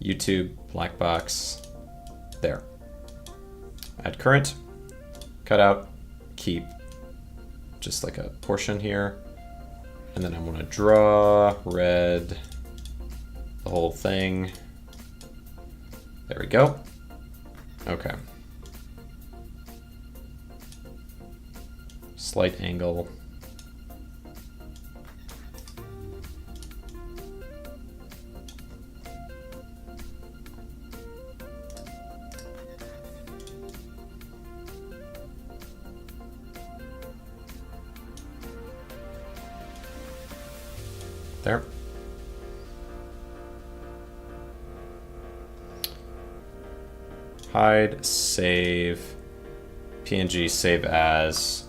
YouTube, black box, there. Add current, cut out, keep just like a portion here. And then I'm gonna draw red, the whole thing. There we go. Okay. Slight angle. There. Hide, save, PNG, save as,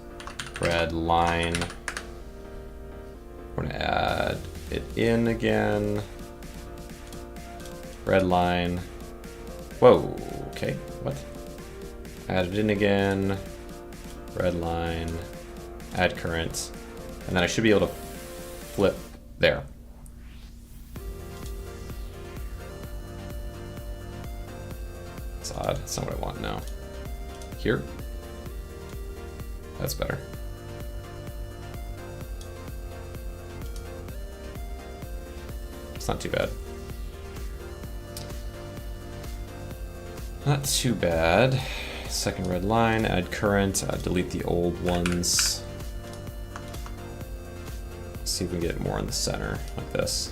red line. We're gonna add it in again. Red line. Whoa, okay, what? Add it in again. Red line, add current. And then I should be able to flip there. That's odd. That's not what I want now. Here? That's better. It's not too bad. Not too bad. Second red line, add current, delete the old ones. See if we can get it more in the center, like this.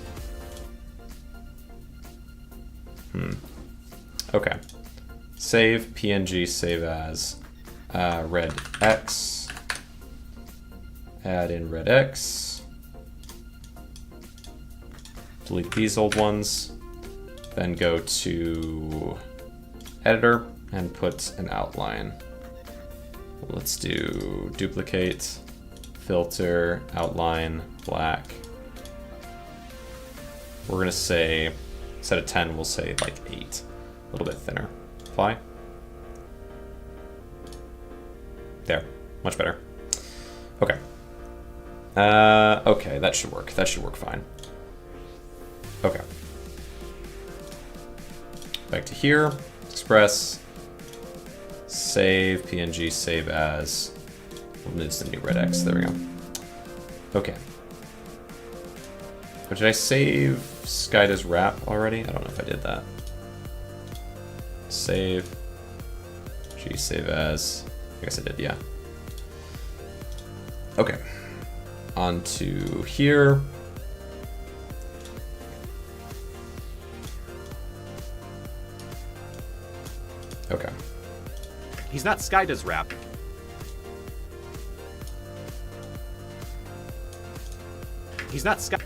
Okay. Save, PNG, save as, red X. Add in red X. Delete these old ones. Then go to editor and put an outline. Let's do duplicate, filter, outline, black. We're gonna say, instead of 10, we'll say like 8. A little bit thinner. Apply. There, much better. Okay. Okay, that should work. That should work fine. Okay. Back to here, express, save, PNG, save as, we'll move to the new red X, there we go. Okay. But did I save Sky does wrap already? I don't know if I did that. Save, G, save as, I guess I did, yeah. Okay. On to here. Okay. He's not Sky does rap. He's not Sky.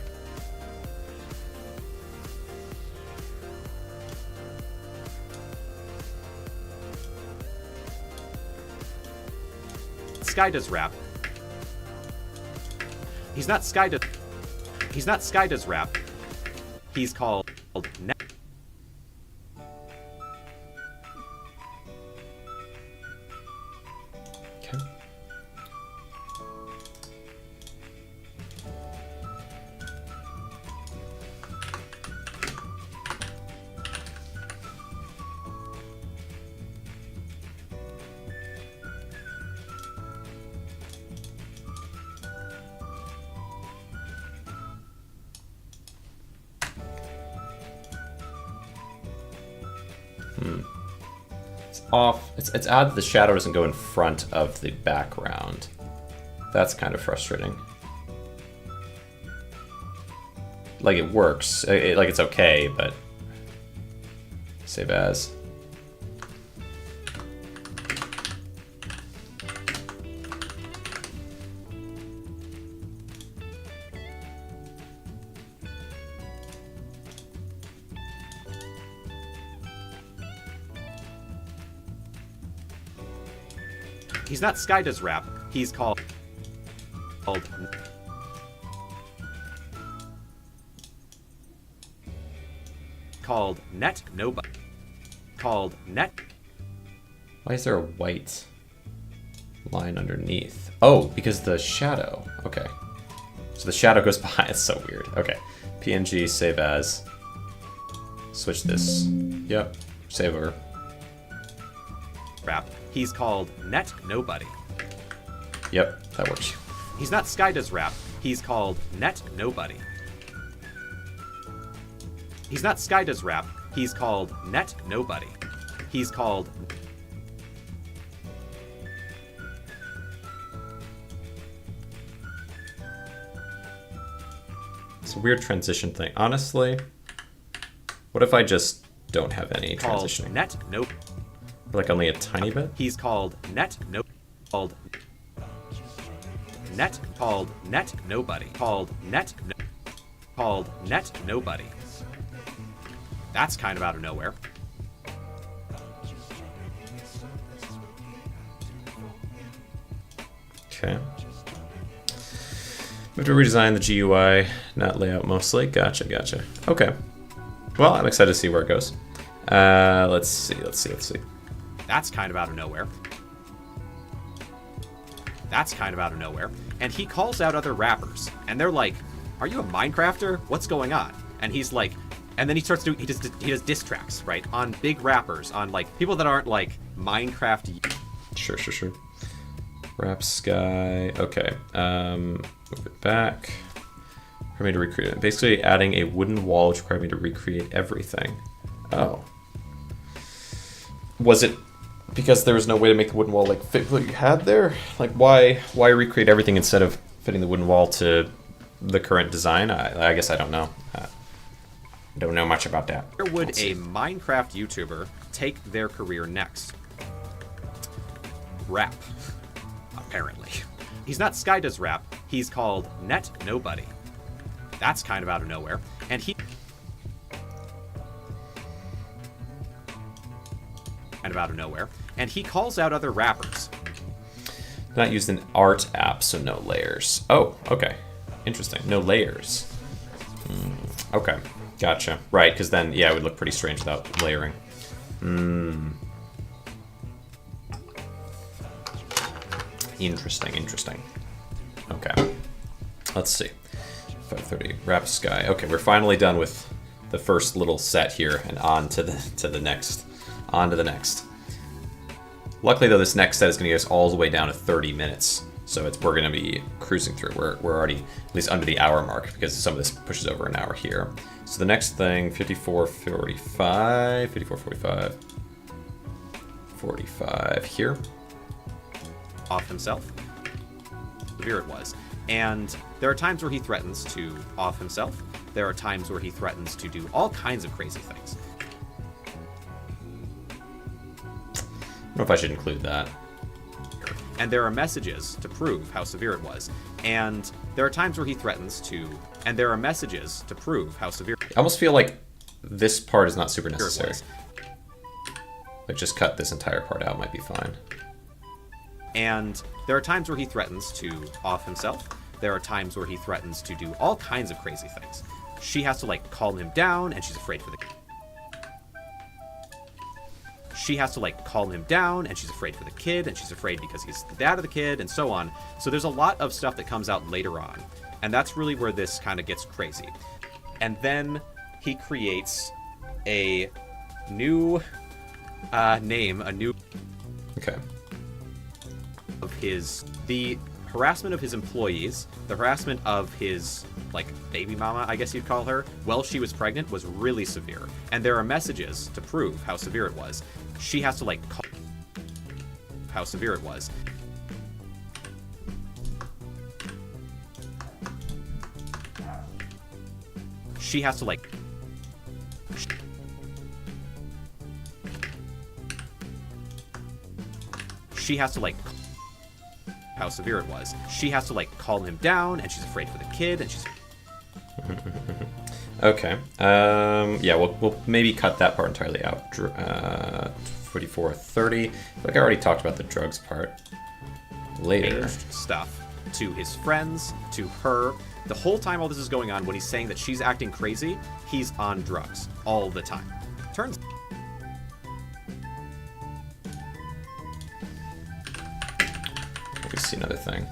Sky does rap. He's not Sky does. He's not Sky does rap. He's called net. Okay. It's off. It's odd that the shadow doesn't go in front of the background. That's kind of frustrating. Like it works, like it's okay, but save as. He's not Sky Does Rap. He's called Net Nobody. Called Net. Why is there a white line underneath? Oh, because the shadow. Okay. So the shadow goes behind. It's so weird. Okay. PNG, save as. Switch this. Yep. Save over. Rap. He's called Net Nobody. Yep, that works. He's not Sky Does Rap. He's called Net Nobody. He's not Sky Does Rap. He's called Net Nobody. He's called... It's a weird transition thing. Honestly, what if I just don't have any called transitioning? Net Nope. Like only a tiny bit? He's called Net Nope. Called Net. Called Net Nobody. Called Net. Called Net Nobody. That's kind of out of nowhere. Okay. We have to redesign the GUI, not layout mostly. Gotcha. Okay. Well, I'm excited to see where it goes. Let's see. That's kind of out of nowhere. That's kind of out of nowhere. And he calls out other rappers, and they're like, "Are you a Minecrafter? What's going on?" And he's like, and then he starts doing, he does diss tracks, right, on big rappers, on like people that aren't like Minecraft. Sure. Rap Sky. Okay. Move it back. For me to recreate it. Basically, adding a wooden wall which required me to recreate everything. Oh. Was it because there was no way to make the wooden wall like fit what you had there? Like, why recreate everything instead of fitting the wooden wall to the current design? I guess I don't know. Don't know much about that. Where would a Minecraft YouTuber take their career next? Rap, apparently. He's not Sky Does Rap. He's called Net Nobody. That's kind of out of nowhere. And he... kind of out of nowhere. And he calls out other rappers. Not used in art app, so no layers. Oh, okay. Interesting. No layers. Okay. Gotcha. Right, because then, yeah, it would look pretty strange without layering. Interesting. Okay. Let's see. 5:30. Rap Sky. Okay, we're finally done with the first little set here, and on to the next. On to the next. Luckily, though, this next set is going to get us all the way down to 30 minutes. So we're going to be cruising through. We're already at least under the hour mark because some of this pushes over an hour here. So the next thing, 54:45, 54:45, 45 here. Off himself. Severe it was. And there are times where he threatens to off himself. There are times where he threatens to do all kinds of crazy things. I don't know if I should include that. And there are messages to prove how severe it was. And there are times where he threatens to... And there are messages to prove how severe... I almost feel like this part is not super necessary. Like, just cut this entire part out might be fine. And there are times where he threatens to off himself. There are times where he threatens to do all kinds of crazy things. She has to like calm him down, and she's afraid for the. She has to like calm him down, and she's afraid for the kid, and she's afraid because he's the dad of the kid, and so on. So there's a lot of stuff that comes out later on, and that's really where this kind of gets crazy. And then he creates a new name, a new Okay. of the harassment of his employees, the harassment of his like baby mama, I guess you'd call her, while she was pregnant was really severe. And there are messages to prove how severe it was. She has to like call how severe it was. She has to like she has to like how severe it was. She has to like calm him down, and she's afraid for the kid, and she's Okay. Yeah, we'll maybe cut that part entirely out. 44:30. Like I already talked about the drugs part. Later. changed stuff to his friends, to her. The whole time all this is going on, when he's saying that she's acting crazy, he's on drugs all the time. Turns Let me see another thing.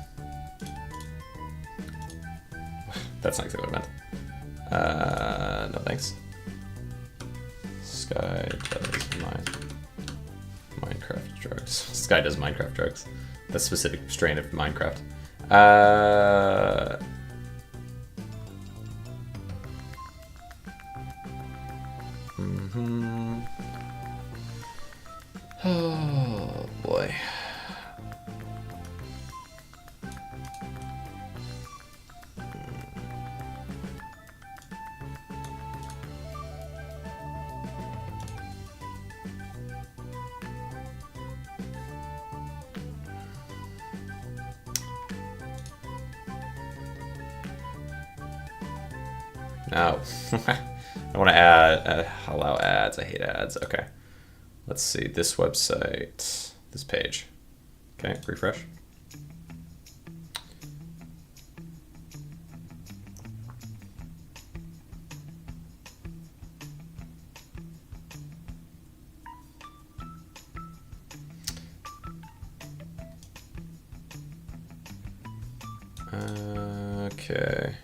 That's not exactly what I meant. No thanks. Sky does Minecraft drugs. Sky does Minecraft drugs. That specific strain of Minecraft. Oh boy. No. I want to add, allow ads. I hate ads. Okay. Let's see. This website, this page. Okay, refresh. Okay.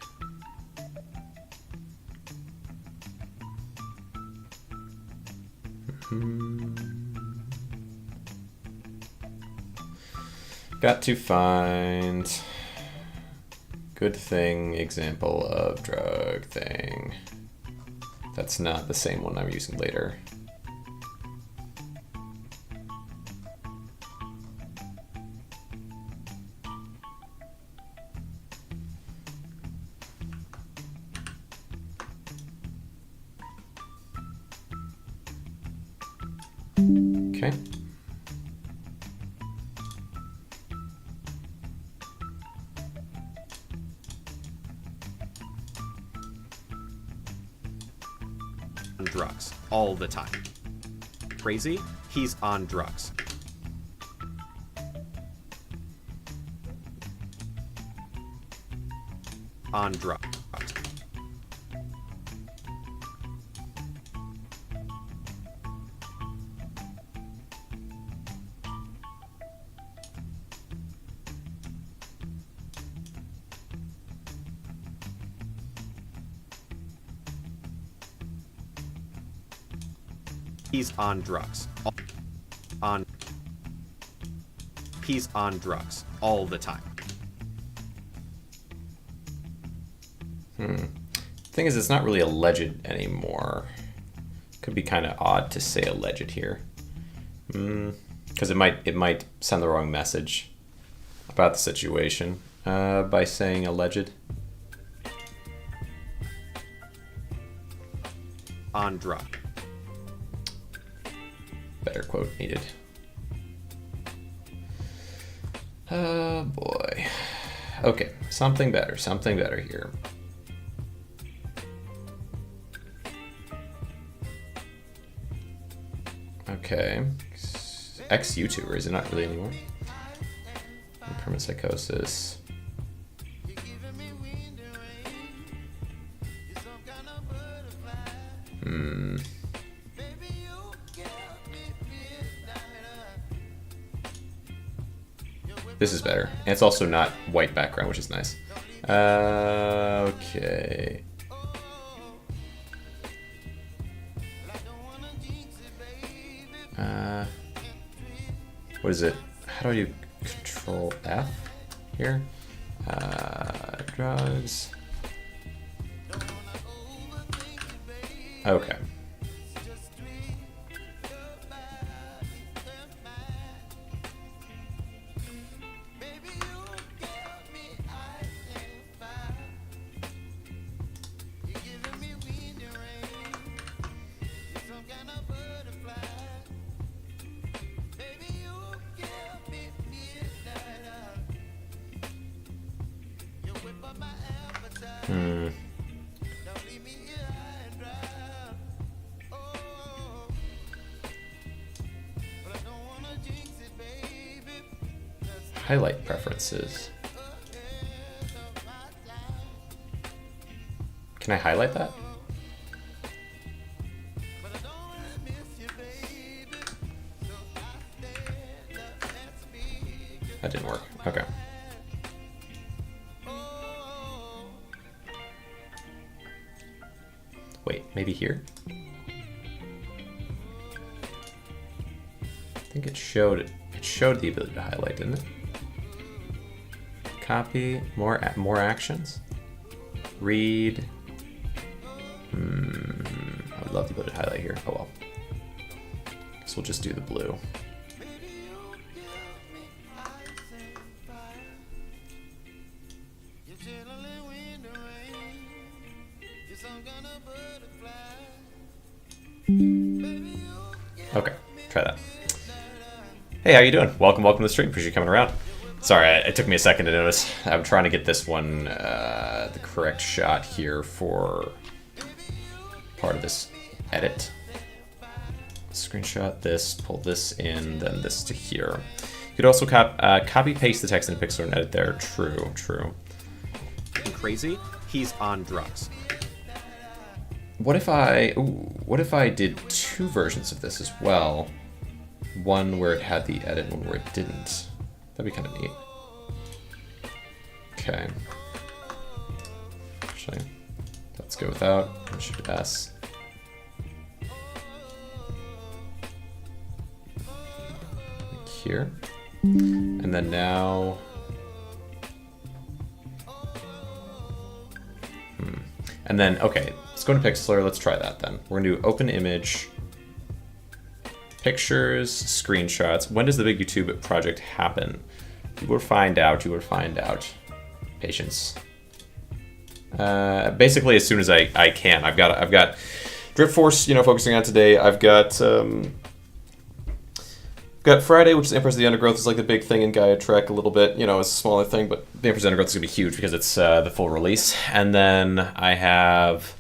Got to find good thing example of drug thing. That's not the same one I'm using later. Okay. on drugs all the time. Crazy? He's on drugs. On drugs. He's on drugs. He's on drugs all the time. Thing is, it's not really alleged anymore. Could be kind of odd to say alleged here, because it might send the wrong message about the situation by saying alleged. On drug. Better quote needed. Oh boy. Okay, something better here. Okay. Ex-YouTuber, is it not really anymore? Permanent psychosis. This is better. And it's also not white background, which is nice. Okay. What is it? How do you control F here? Drugs. Okay. Highlight preferences. Can I highlight that? That didn't work. Okay. Wait, maybe here? I think it showed the ability to highlight, didn't it? Copy, more actions. Read. I would love the ability to highlight here. Oh well. Guess we'll just do the blue. Okay, try that. Hey, how you doing? Welcome to the stream. Appreciate you coming around. Sorry, it took me a second to notice. I'm trying to get this one, the correct shot here for part of this edit. Screenshot this, pull this in, then this to here. You could also copy paste the text in Pixel and edit there. True, true. Crazy, he's on drugs. What if I did two versions of this as well? One where it had the edit, one where it didn't. That'd be kind of neat. Okay. Actually, let's go without. Shift S. Like here. And then now. And then, okay, let's go to Pixlr. Let's try that then. We're gonna do open image. Pictures, screenshots. When does the big YouTube project happen? You will find out. You will find out. Patience. Basically, as soon as I can. I've got Driftforce, focusing on today. I've got Friday, which is Emperors of the Undergrowth, is like the big thing in Gaia Trek a little bit. It's a smaller thing, but the Emperors of the Undergrowth is gonna be huge because it's the full release. And then I have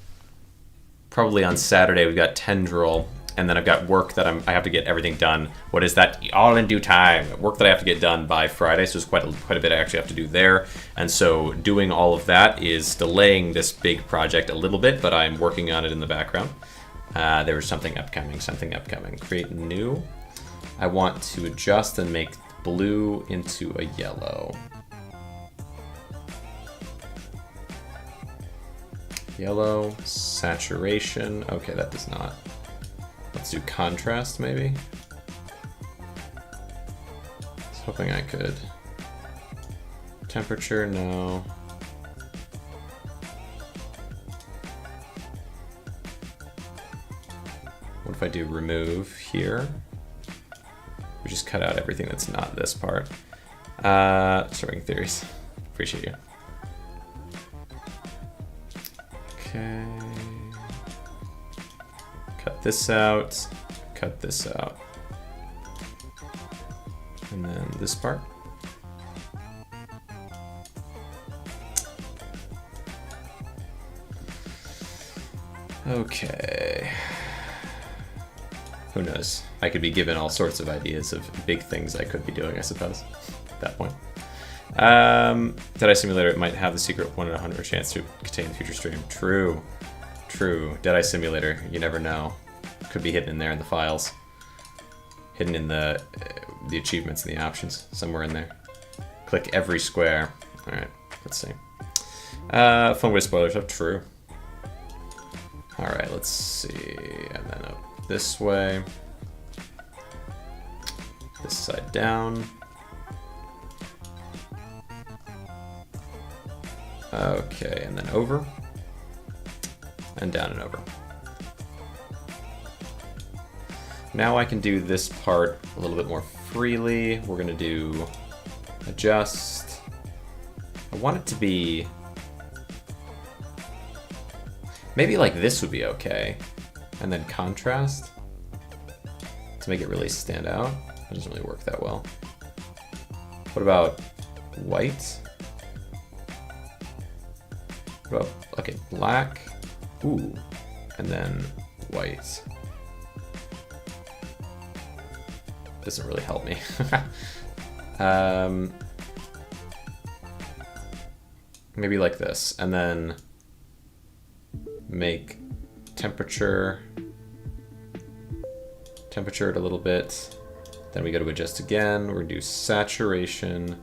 probably on Saturday we've got Tendril. And then I've got work that I have to get everything done. What is that? All in due time. Work that I have to get done by Friday, so there's quite a bit I actually have to do there. And so doing all of that is delaying this big project a little bit, but I'm working on it in the background. There's something upcoming. Create new. I want to adjust and make blue into a yellow. Yellow, saturation. Okay, that does not. Let's do contrast, maybe. I was hoping I could. Temperature, no. What if I do remove here? We just cut out everything that's not this part. Starting theories. Appreciate you. Okay. Cut this out, cut this out. And then this part. Okay. Who knows? I could be given all sorts of ideas of big things I could be doing, I suppose, at that point. Dead Eye Simulator, it might have the secret 1 in 100 chance to contain the future stream. True. True. Dead Eye Simulator, you never know. Could be hidden in there in the files. Hidden in the achievements and the options, somewhere in there. Click every square. Alright, let's see. Fun with spoilers up, true. Alright, let's see. And then up this way. This side down. Okay, and then over. And down and over. Now I can do this part a little bit more freely. We're gonna do adjust. I want it to be... maybe like this would be okay. And then contrast to make it really stand out. It doesn't really work that well. What about white? What about, okay, black. Ooh, and then white. Doesn't really help me. Maybe like this, and then make temperature it a little bit. Then we go to adjust again. We're gonna do saturation,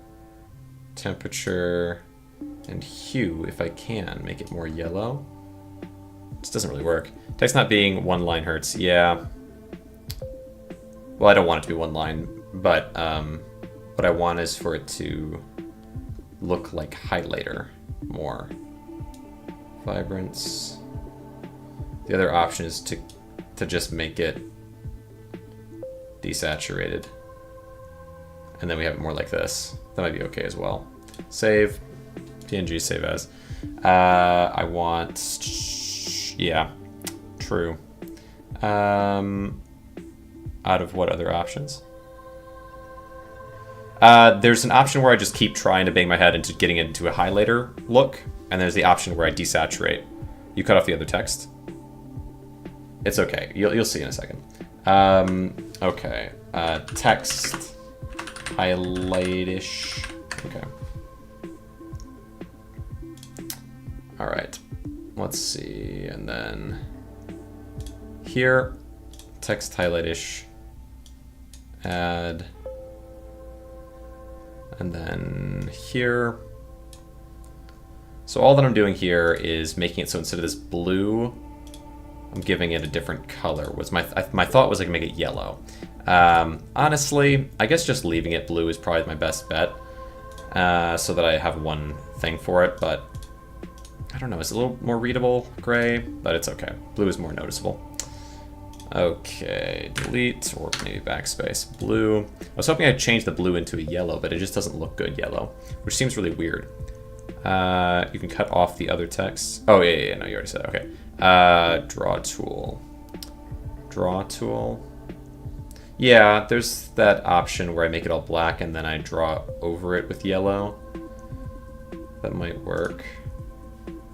temperature, and hue if I can make it more yellow. This doesn't really work. Text not being one line hurts. Yeah. Well, I don't want it to be one line, but what I want is for it to look like highlighter more. Vibrance. The other option is to just make it desaturated. And then we have it more like this. That might be okay as well. Save. PNG save as. I want... yeah. True. Out of what other options? There's an option where I just keep trying to bang my head into getting it into a highlighter look, and there's the option where I desaturate. You cut off the other text. It's okay. You'll see in a second. Okay. Text highlightish. Okay. All right. Let's see, and then here, text highlightish. Add, and then here. So all that I'm doing here is making it so instead of this blue, I'm giving it a different color. Was my thought was I could make it yellow. Honestly, I guess just leaving it blue is probably my best bet, so that I have one thing for it. But I don't know, it's a little more readable gray, but it's okay. Blue is more noticeable. Okay, delete, or maybe backspace, blue. I was hoping I'd change the blue into a yellow, but it just doesn't look good yellow, which seems really weird. You can cut off the other text. Oh, yeah, no, you already said that. Okay. Draw tool. Draw tool. Yeah, there's that option where I make it all black and then I draw over it with yellow. That might work.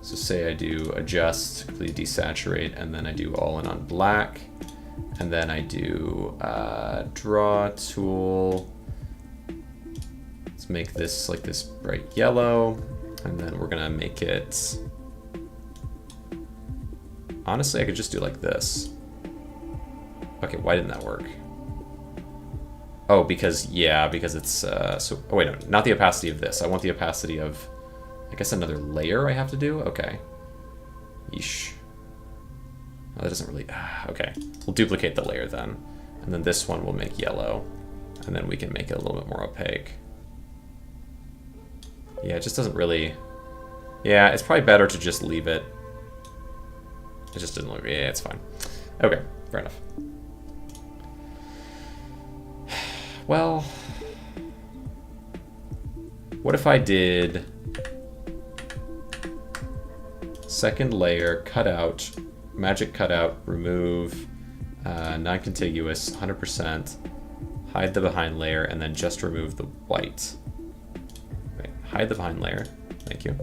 So say I do adjust, completely desaturate, and then I do all in on black. And then I do draw tool. Let's make this like this bright yellow. And then we're gonna make it... honestly, I could just do like this. Okay, why didn't that work? Oh, because it's, so, oh wait, no, not the opacity of this. I want the opacity of, I guess another layer I have to do? Okay. Yeesh. Oh, that doesn't really, okay. We'll duplicate the layer then. And then this one we'll make yellow. And then we can make it a little bit more opaque. Yeah, it just doesn't really, yeah, it's probably better to just leave it. It just didn't look, yeah, it's fine. Okay, fair enough. Well, what if I did second layer, cutout, magic cutout, remove, non-contiguous, 100%, hide the behind layer, and then just remove the white. Wait, hide the behind layer, thank you.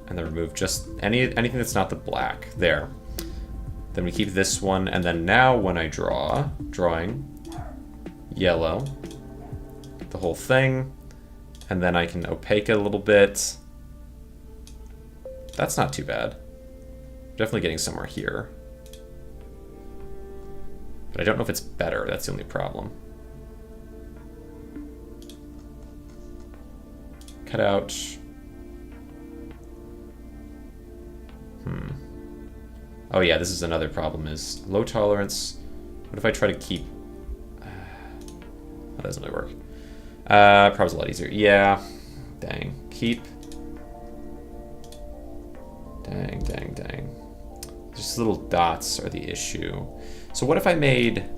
And then remove just anything that's not the black, there. Then we keep this one, and then now when I drawing, yellow, the whole thing, and then I can opaque it a little bit. That's not too bad. Definitely getting somewhere here. But I don't know if it's better, that's the only problem. cut out. Oh yeah, this is another problem, is low tolerance. What if I try to keep... that doesn't really work. Probably a lot easier. Yeah. Dang. Keep. Dang. Just little dots are the issue. So what if I made...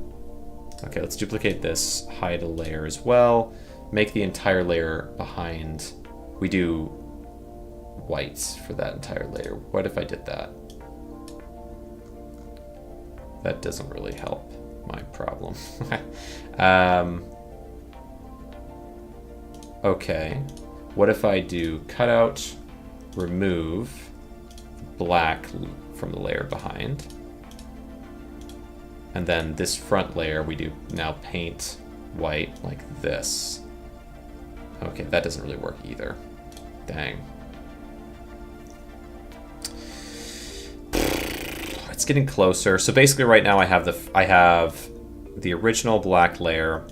Okay, let's duplicate this, hide a layer as well. Make the entire layer behind. We do white for that entire layer. What if I did that? That doesn't really help my problem. Okay. What if I do cutout, remove black from the layer behind, and then this front layer we do now paint white like this. Okay, that doesn't really work either. Dang. It's getting closer. So basically right now I have the original black layer.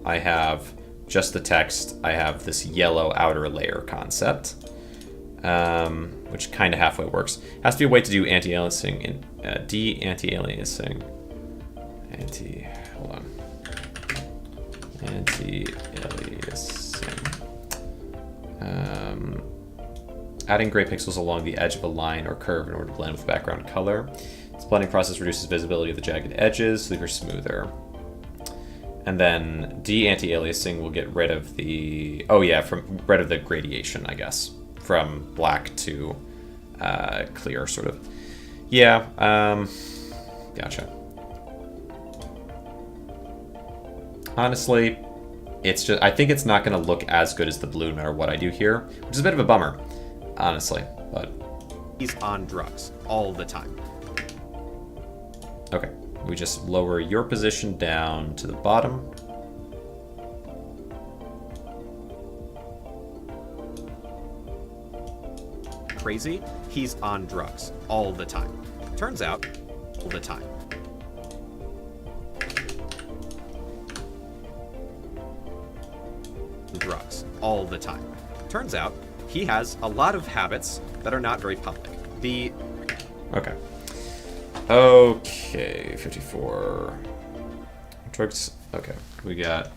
I have just the text. I have this yellow outer layer concept, which kind of halfway works. Has to be a way to do anti-aliasing and de-anti-aliasing. Hold on. Anti-aliasing. Adding gray pixels along the edge of a line or curve in order to blend with background color. This blending process reduces visibility of the jagged edges, so they're smoother. And then de-anti-aliasing will get rid of the... Oh yeah, rid of the gradation, I guess. From black to clear, sort of. Yeah, gotcha. Honestly, it's just... I think it's not going to look as good as the blue no matter what I do here, which is a bit of a bummer, honestly, but... He's on drugs all the time. Okay. We just lower your position down to the bottom. Crazy? He's on drugs all the time. Turns out, all the time. Drugs all the time. Turns out, he has a lot of habits that are not very public. Okay. Okay, 54. Drugs. Okay, we got.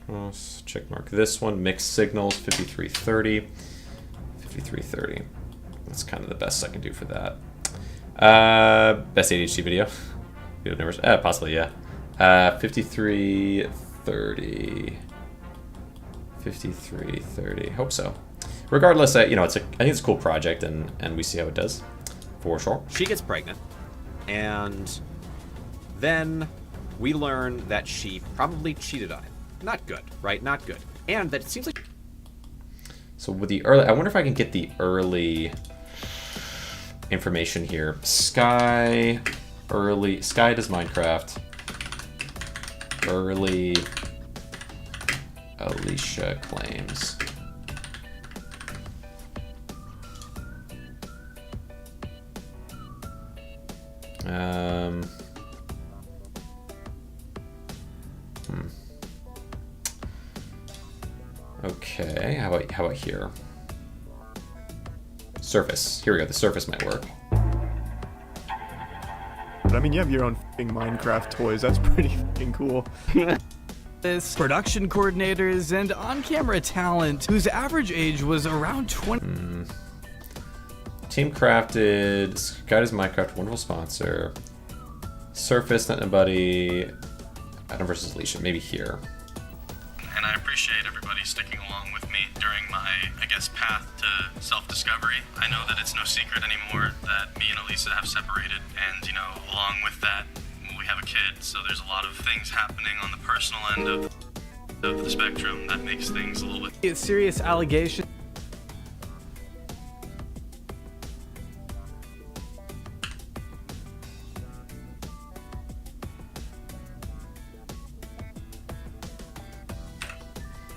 Let's check mark this one. Mixed signals, 5330. 5330. That's kind of the best I can do for that. Best ADHD video. Video numbers. Possibly, yeah. 5330. 5330. Hope so. Regardless, I think it's a cool project, and we see how it does. For sure. She gets pregnant, and then we learn that she probably cheated on him. Not good, right? Not good. And that it seems like... So with the early... I wonder if I can get the early information here. Sky does Minecraft. Early Alicia claims. Okay, how about here? Surface. Here we go. The surface might work. But I mean, you have your own f***ing Minecraft toys. That's pretty f***ing cool. Production coordinators and on-camera talent whose average age was around 20. Team Crafted, Sky does Minecraft, wonderful sponsor. Surface, not nobody. Adam versus Alicia, maybe here. And I appreciate everybody sticking along with me during my, I guess, path to self-discovery. I know that it's no secret anymore that me and Elisa have separated, and, along with that, we have a kid, so there's a lot of things happening on the personal end of the spectrum that makes things a little bit... Serious allegation.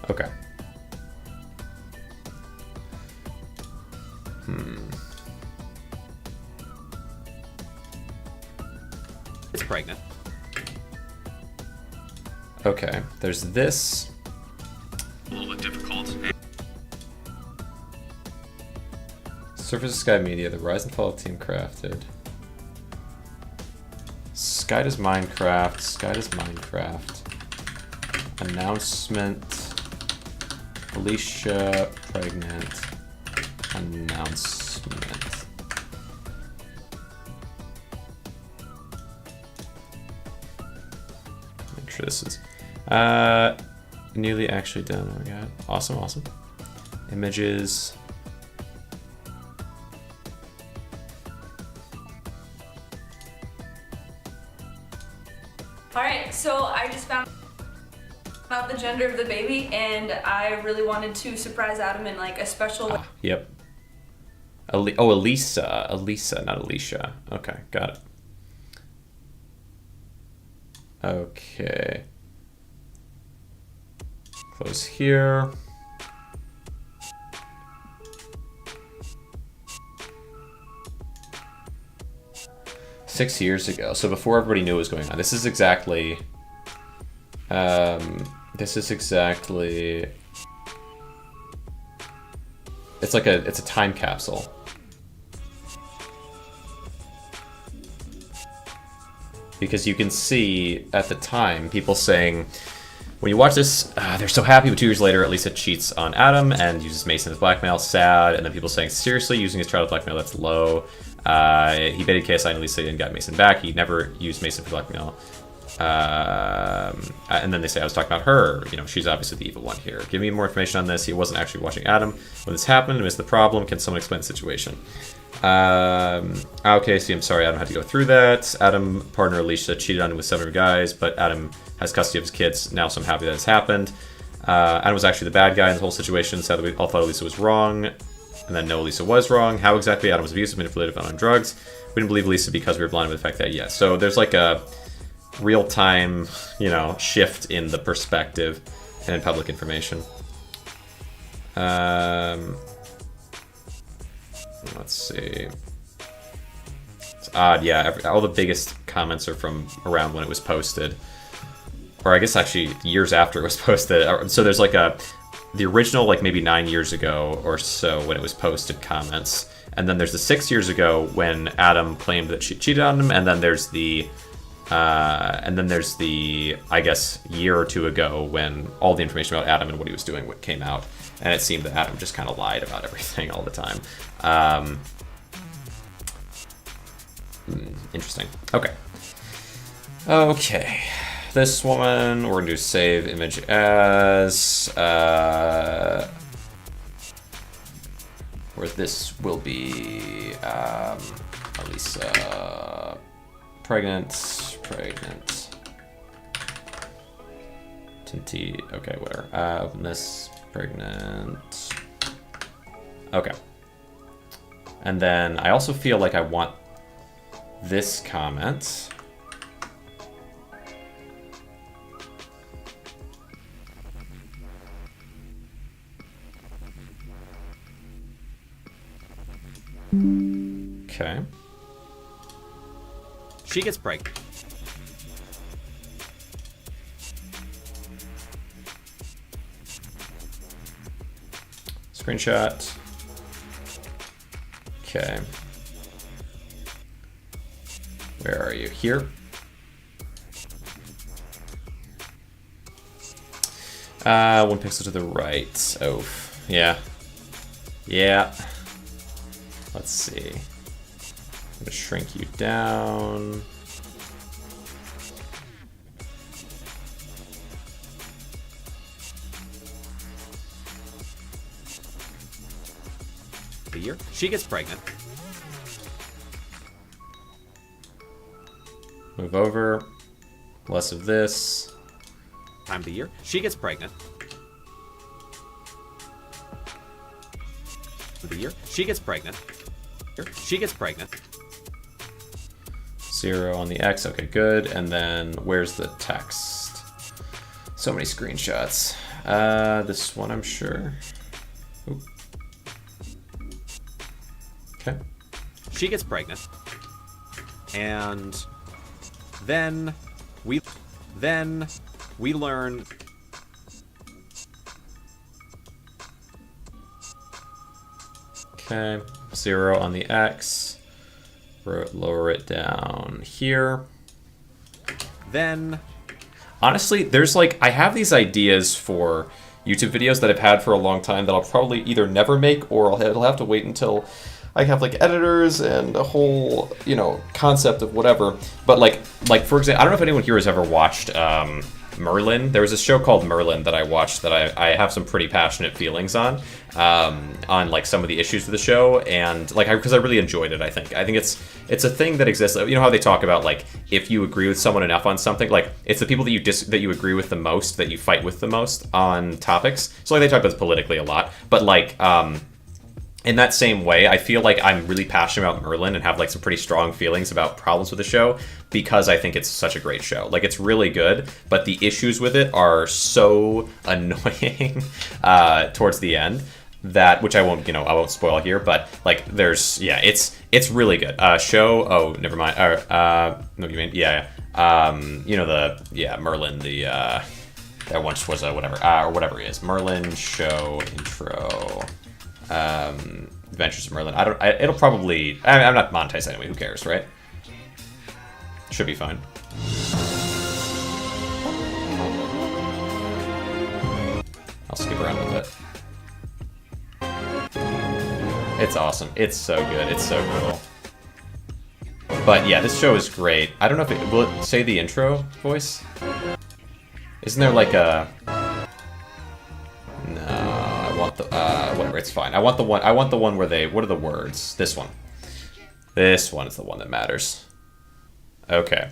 Okay. It's pregnant. Okay, there's this. A little bit difficult. Surface Sky Media, the rise and fall of Team Crafted. Sky does Minecraft, Sky does Minecraft. Announcement. Alicia pregnant. Announcement. Make sure this is nearly actually done. Oh my god. Awesome, awesome. Images. Alright, so I just found out the gender of the baby, and I really wanted to surprise Adam in like a special way. Yep. Elisa. Elisa, not Alicia. Okay, got it. Okay. Close here. Six years ago, so before everybody knew what was going on. This is exactly. It's like it's a time capsule. Because you can see at the time people saying, when you watch this, they're so happy, but 2 years later, Lisa cheats on Adam and uses Mason as blackmail. Sad. And then people saying, seriously, using his child as blackmail, that's low. He baited KSI and Lisa and got Mason back. He never used Mason for blackmail. And then they say, I was talking about her. You know, she's obviously the evil one here. Give me more information on this. He wasn't actually watching Adam when this happened. Missed the problem. Can someone explain the situation? Okay, see, I'm sorry Adam had to go through that. Adam, partner Alicia, cheated on him with 7 guys, but Adam has custody of his kids now, so I'm happy that has happened. Adam was actually the bad guy in the whole situation. Sadly, we all thought Alicia was wrong. And then no, Lisa was wrong. How exactly? Adam was abusive, manipulative, and on drugs. We didn't believe Lisa because we were blinded with the fact that, yes. So there's like a real-time, you know, shift in the perspective and in public information. Let's see. It's odd, yeah. All the biggest comments are from around when it was posted. Or I guess actually years after it was posted. So there's like the original, like maybe 9 years ago or so when it was posted comments. And then there's the 6 years ago when Adam claimed that she cheated on him. And then there's the, I guess, year or two ago when all the information about Adam and what he was doing came out. And it seemed that Adam just kind of lied about everything all the time. Interesting. Okay. Okay. This woman, we're going to do save image as, where this will be, Elisa, pregnant, Tinty, okay, whatever, open this, pregnant, okay, and then I also feel like I want this comment. Okay. She gets pregnant. Screenshot. Okay. Where are you? Here? 1 pixel to the right. Oh, yeah. Yeah. Let's see. I'm gonna shrink you down. The year she gets pregnant. Move over. Less of this. Time of the year she gets pregnant. The year she gets pregnant. She gets pregnant. 0 on the X. Okay, good. And then where's the text? So many screenshots. This one, I'm sure. Oop. Okay. She gets pregnant. And then we learn Okay. 0 on the X. Lower it down here. Then, honestly, there's like, I have these ideas for YouTube videos that I've had for a long time that I'll probably either never make or it'll have to wait until I have like editors and a whole, you know, concept of whatever. But like for example, I don't know if anyone here has ever watched Merlin. There was a show called Merlin that I watched that I have some pretty passionate feelings on like some of the issues of the show, and like because I really enjoyed it. I think it's a thing that exists. You know how they talk about like if you agree with someone enough on something, like it's the people that you agree with the most that you fight with the most on topics. So like they talk about this politically a lot, but like in that same way, I feel like I'm really passionate about Merlin and have like some pretty strong feelings about problems with the show because I think it's such a great show. Like it's really good, but the issues with it are so annoying towards the end that, which I won't spoil here, but like it's really good. Never mind. No, you mean Merlin, that once was a whatever or whatever it is. Merlin show intro. Adventures of Merlin. It'll probably. I'm not monetized anyway. Who cares, right? Should be fine. I'll skip around a bit. It's awesome. It's so good. It's so cool. But yeah, this show is great. I don't know if will it say the intro voice? Isn't there like a? No, I want the whatever. It's fine. I want the one where they. What are the words? This one. This one is the one that matters. Okay.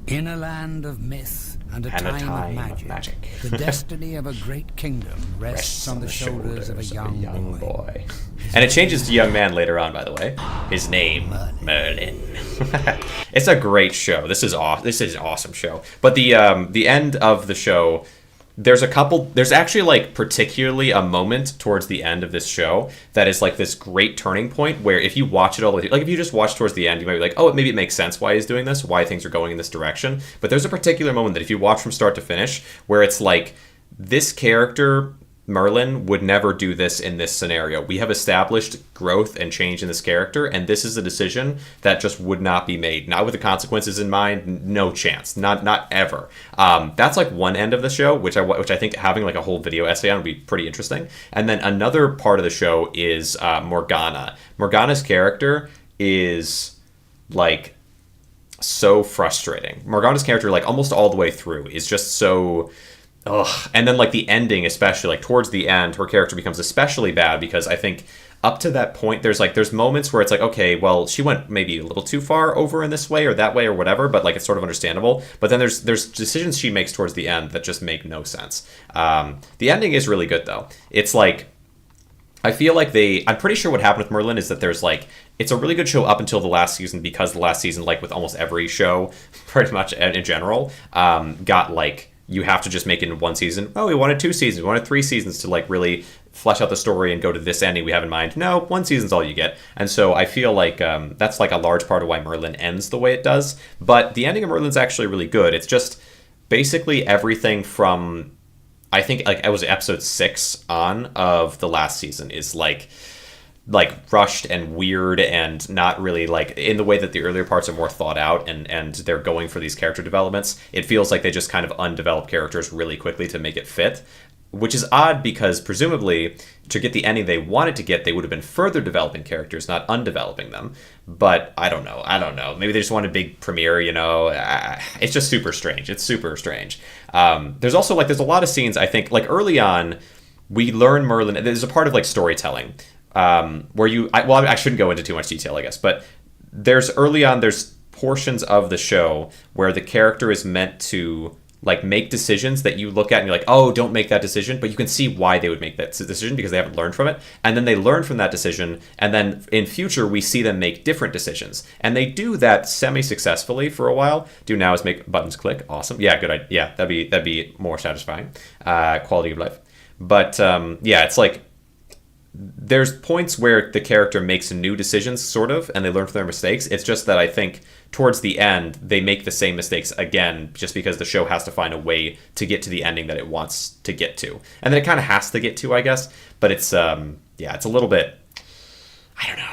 In a land of myth and a time of magic, the destiny of a great kingdom rests on the shoulders of a young boy. And it changes to young man later on, by the way. His name, Merlin. It's a great show. This is an awesome show. But the end of the show, there's actually like particularly a moment towards the end of this show that is like this great turning point where if you watch it all the way through, like if you just watch towards the end, you might be like, oh, maybe it makes sense why he's doing this, why things are going in this direction. But there's a particular moment that if you watch from start to finish where it's like this character, Merlin, would never do this in this scenario. We have established growth and change in this character, and this is a decision that just would not be made. Not with the consequences in mind, no chance. Not ever. That's like one end of the show, which I think having like a whole video essay on would be pretty interesting. And then another part of the show is Morgana. Morgana's character is like so frustrating. Morgana's character, like almost all the way through, is just so... Ugh. And then like the ending, especially like towards the end, her character becomes especially bad because I think up to that point there's moments where it's like, okay, well, she went maybe a little too far over in this way or that way or whatever, but like it's sort of understandable. But then there's decisions she makes towards the end that just make no sense. The ending is really good though. It's like I feel like I'm pretty sure what happened with Merlin is that there's like it's a really good show up until the last season because the last season, like with almost every show pretty much in general, got like you have to just make it in one season. Oh, we wanted 2 seasons. We wanted 3 seasons to like really flesh out the story and go to this ending we have in mind. No, 1 season's all you get. And so I feel like that's like a large part of why Merlin ends the way it does. But the ending of Merlin's actually really good. It's just basically everything from, I think like it was episode 6 on of the last season is like rushed and weird and not really like in the way that the earlier parts are more thought out and they're going for these character developments. It feels like they just kind of undeveloped characters really quickly to make it fit, which is odd because presumably to get the ending they wanted to get, they would have been further developing characters, not undeveloping them. But I don't know. Maybe they just wanted a big premiere, it's just super strange. It's super strange. There's also like, there's a lot of scenes, I think, like early on, we learn Merlin, there's a part of like storytelling where I shouldn't go into too much detail, I guess, but there's portions of the show where the character is meant to like make decisions that you look at and you're like, oh, don't make that decision, but you can see why they would make that decision because they haven't learned from it, and then they learn from that decision, and then in future we see them make different decisions, and they do that semi-successfully for a while. Do now is make buttons click. Awesome. Yeah, good idea. Yeah, that'd be more satisfying. Quality of life. But it's like there's points where the character makes new decisions, sort of, and they learn from their mistakes. It's just that I think towards the end, they make the same mistakes again, just because the show has to find a way to get to the ending that it wants to get to. And then it kind of has to get to, I guess. But it's, yeah, it's a little bit. I don't know.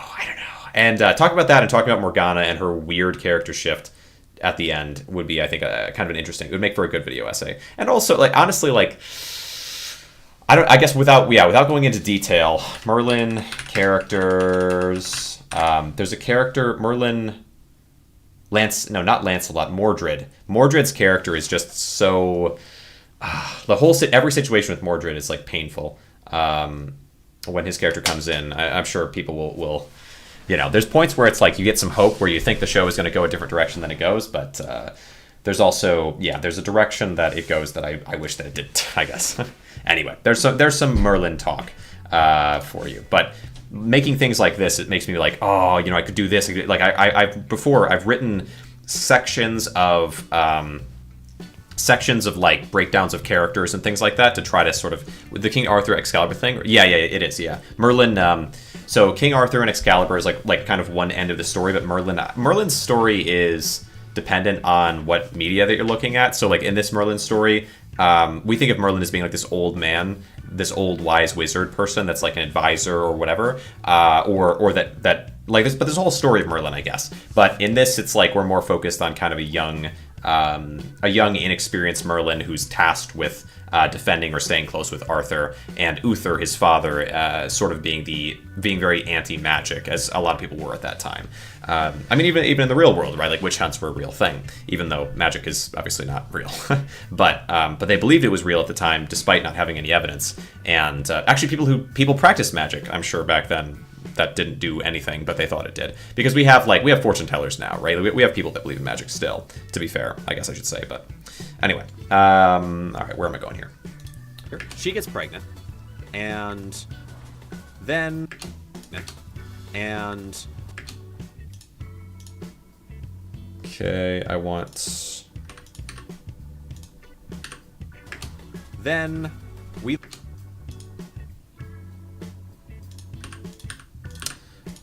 And talk about that and talk about Morgana and her weird character shift at the end would be, I think, kind of an interesting. It would make for a good video essay. And also, like, honestly, like, I guess without going into detail, Merlin characters. There's a character Merlin. Not Lancelot. Mordred. Mordred's character is just so. Every situation with Mordred is like painful. When his character comes in, I'm sure people will. There's points where it's like you get some hope where you think the show is going to go a different direction than it goes, but there's also, there's a direction that it goes that I wish that it didn't, I guess. Anyway, there's some Merlin talk for you, but making things like this, it makes me like, oh, I could do this. Like I've written sections of like breakdowns of characters and things like that to try to sort of with the King Arthur Excalibur thing. Yeah, it is. Yeah, Merlin. So King Arthur and Excalibur is like kind of one end of the story, but Merlin's story is dependent on what media that you're looking at. So like in this Merlin story, we think of Merlin as being like this old man, this old wise wizard person that's like an advisor or whatever, or that like this. But there's a whole story of Merlin, I guess. But in this, it's like we're more focused on kind of a young, inexperienced Merlin who's tasked with defending or staying close with Arthur, and Uther, his father, sort of being very anti-magic, as a lot of people were at that time. I mean, even in the real world, right? Like witch hunts were a real thing, even though magic is obviously not real. but they believed it was real at the time, despite not having any evidence. And actually, people practiced magic, I'm sure back then. That didn't do anything, but they thought it did. Because we have fortune tellers now, right? We have people that believe in magic still, to be fair, I guess I should say. But anyway, all right, where am I going here? She gets pregnant, and then, okay, I want. Then we.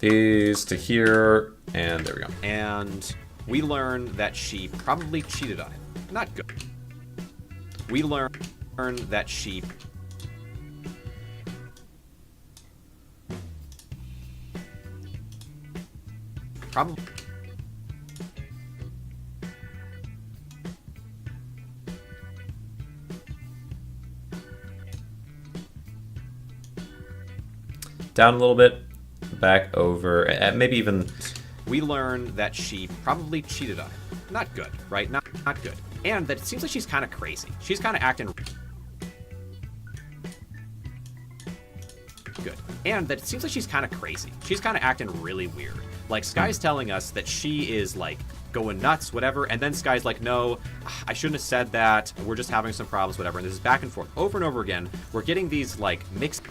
These to here, and there we go. And we learn that she probably cheated on him. Not good. We learn that she probably down a little bit. Back over, maybe even. We learn that she probably cheated on him. Not good, right? Not good. And that it seems like she's kind of crazy. She's kind of acting good. And that it seems like she's kind of crazy. She's kind of acting really weird. Like Sky's telling us that she is like going nuts, whatever, and then Sky's like, no, I shouldn't have said that. We're just having some problems, whatever. And this is back and forth over and over again. We're getting these like mixed.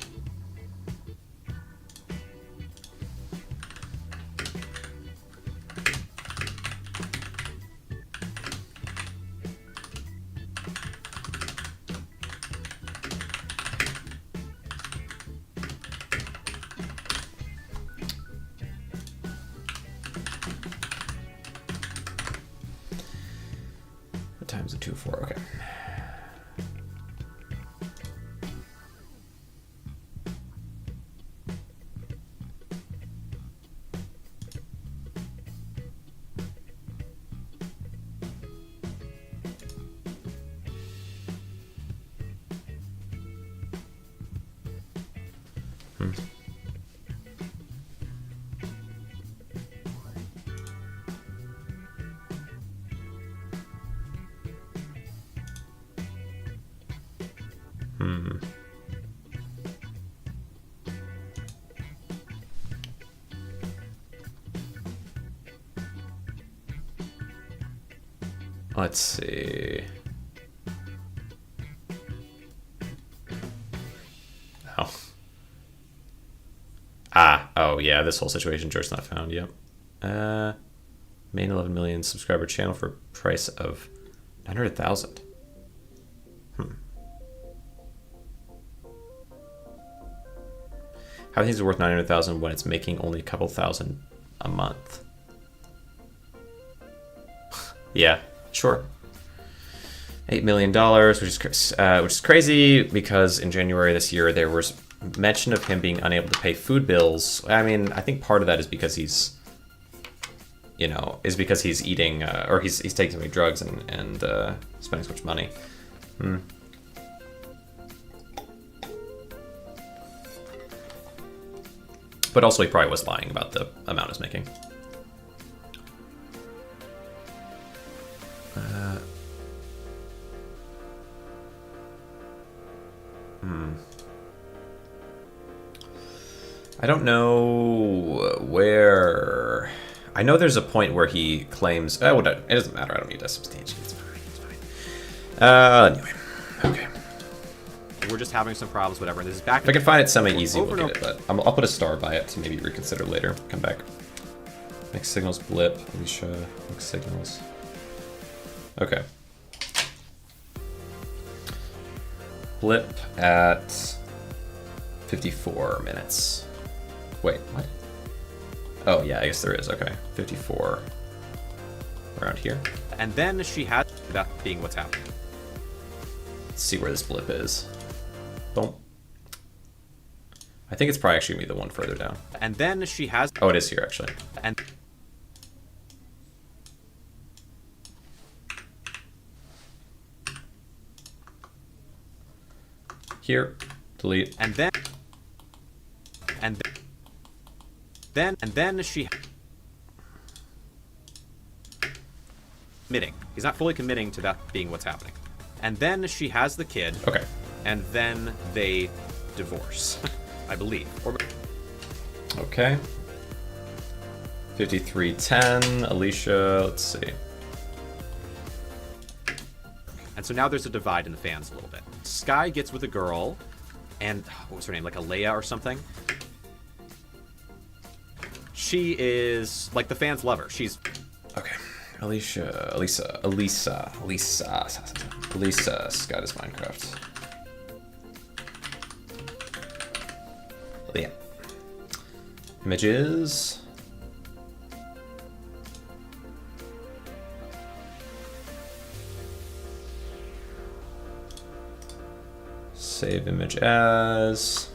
Times the 2, 4. Okay. Let's see. Oh yeah, this whole situation, George not found. Yep. Main 11 million subscriber channel for a price of 900,000. How things are worth 900,000 when it's making only a couple thousand a month? Yeah, sure. $8 million, which is crazy because in January this year there was mention of him being unable to pay food bills. I mean, I think part of that is because he's, you know, because he's eating or he's taking so many drugs and spending so much money. But also, he probably was lying about the amount he's making. I don't know where. I know there's a point where he claims. Oh, it doesn't matter. I don't need to substantiate. It's fine. Anyway, okay. We're just having some problems, whatever. And this is back. If I can find it semi-easy, we'll get it. But I'll put a star by it to maybe reconsider later. Come back. Mixed signals blip. Alicia. Mixed signals. Okay. Blip at 54 minutes. Wait, what? Oh, yeah, I guess there is. Okay. 54. Around here. And then she had that being what's happening. Let's see where this blip is. Boom. I think it's probably actually going to be the one further down. And then she has... Oh, it is here, actually. And... Here. Delete. And then... And then she... Committing. He's not fully committing to that being what's happening. And then she has the kid. Okay. And then they divorce, I believe. Or... Okay. 5310. Alicia, let's see. And so now there's a divide in the fans a little bit. Sky gets with a girl, and what was her name? Like Alea or something? She is like the fans love her. She's okay. Elisa, Sky does Minecraft. Yeah. Images. Save image as.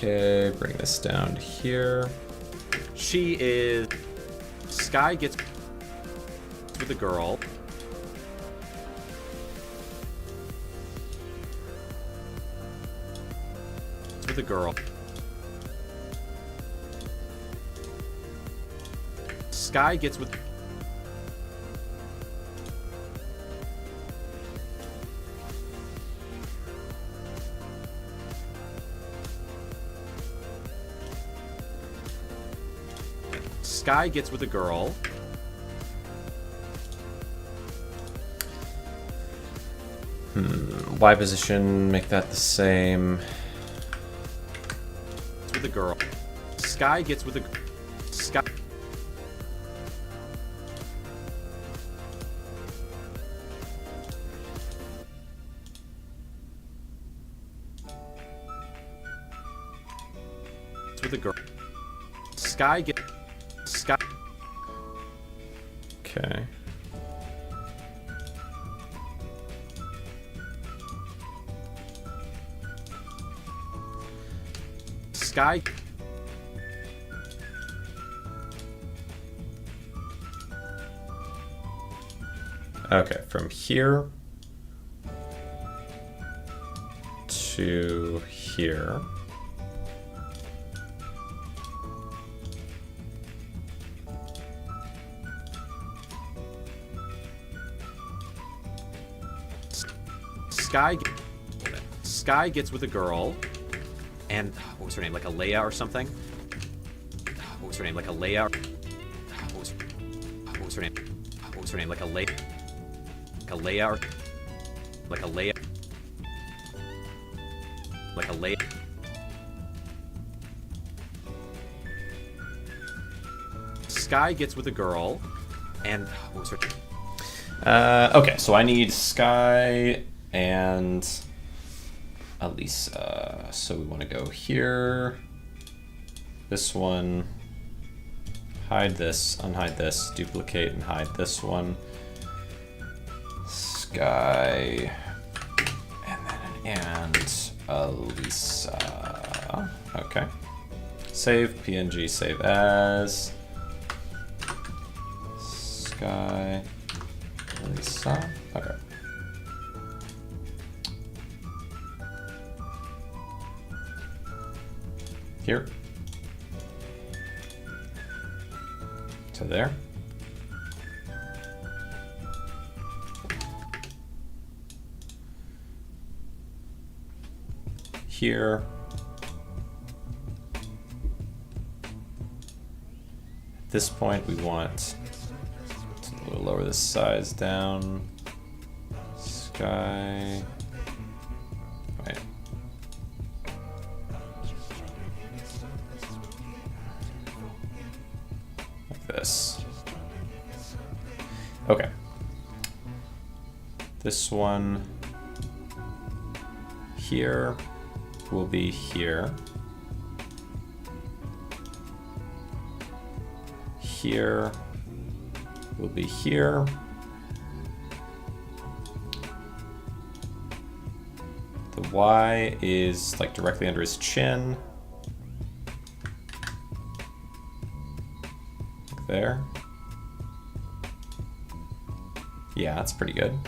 Okay, bring this down here. She is... Sky gets with a girl. With a girl. Sky gets with... Sky gets with a girl. Y position, make that the same. With a girl. Sky gets with a... Sky... With a girl. Sky get... Sky... Okay. Sky... Okay, from here to here. Sky gets with a girl, and what was her name? Like Alea or something? What was her name? Like Alea? What was her name? What was her name? Like Alea? Like Alea or... Like Alea? Like Alea? Sky gets with a girl, and what was her... Okay, so I need Sky and Elisa. So we want to go here. This one. Hide this, unhide this, duplicate and hide this one. Sky. And then an and Elisa. Okay. Save, PNG, save as. Sky. Elisa. Okay. Here. To there. Here. At this point, we want to lower the size down. Sky. Wait. Like this. Okay. This one here will be here. Here will be here. The Y is like directly under his chin. Like there. Yeah, that's pretty good.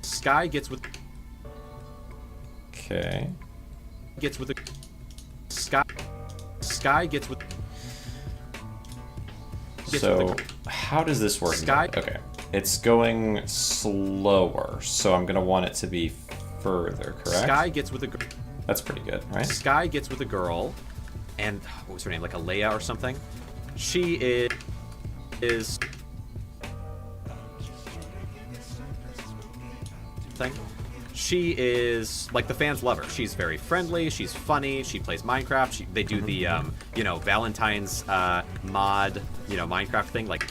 Sky gets with. Okay. Gets with the. Sky. Sky gets with. So, how does this work? Sky. Okay. It's going slower, so I'm gonna want it to be further, correct? Sky gets with a. That's pretty good, right? Sky gets with a girl, and what was her name? Like a Leia or something. She is thing. She is like the fans love her. She's very friendly. She's funny. She plays Minecraft. They do the you know, Valentine's mod, you know, Minecraft thing. Like.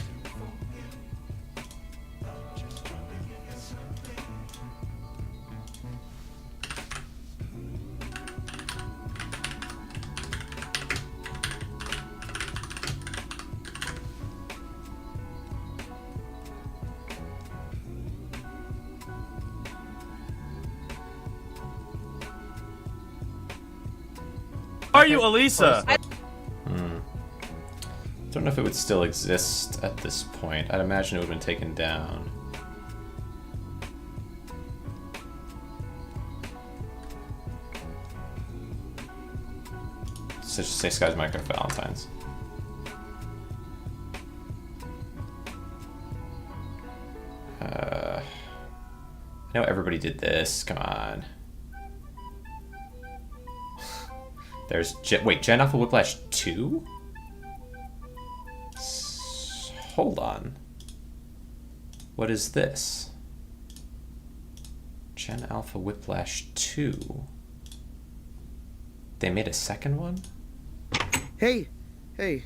Are you Elisa? Don't know if it would still exist at this point. I'd imagine it would have been taken down. So just say Sky's Minecraft Valentine's. I know everybody did this. Come on. There's wait, Gen Alpha Whiplash 2? Hold on. What is this? Gen Alpha Whiplash 2. They made a second one? Hey,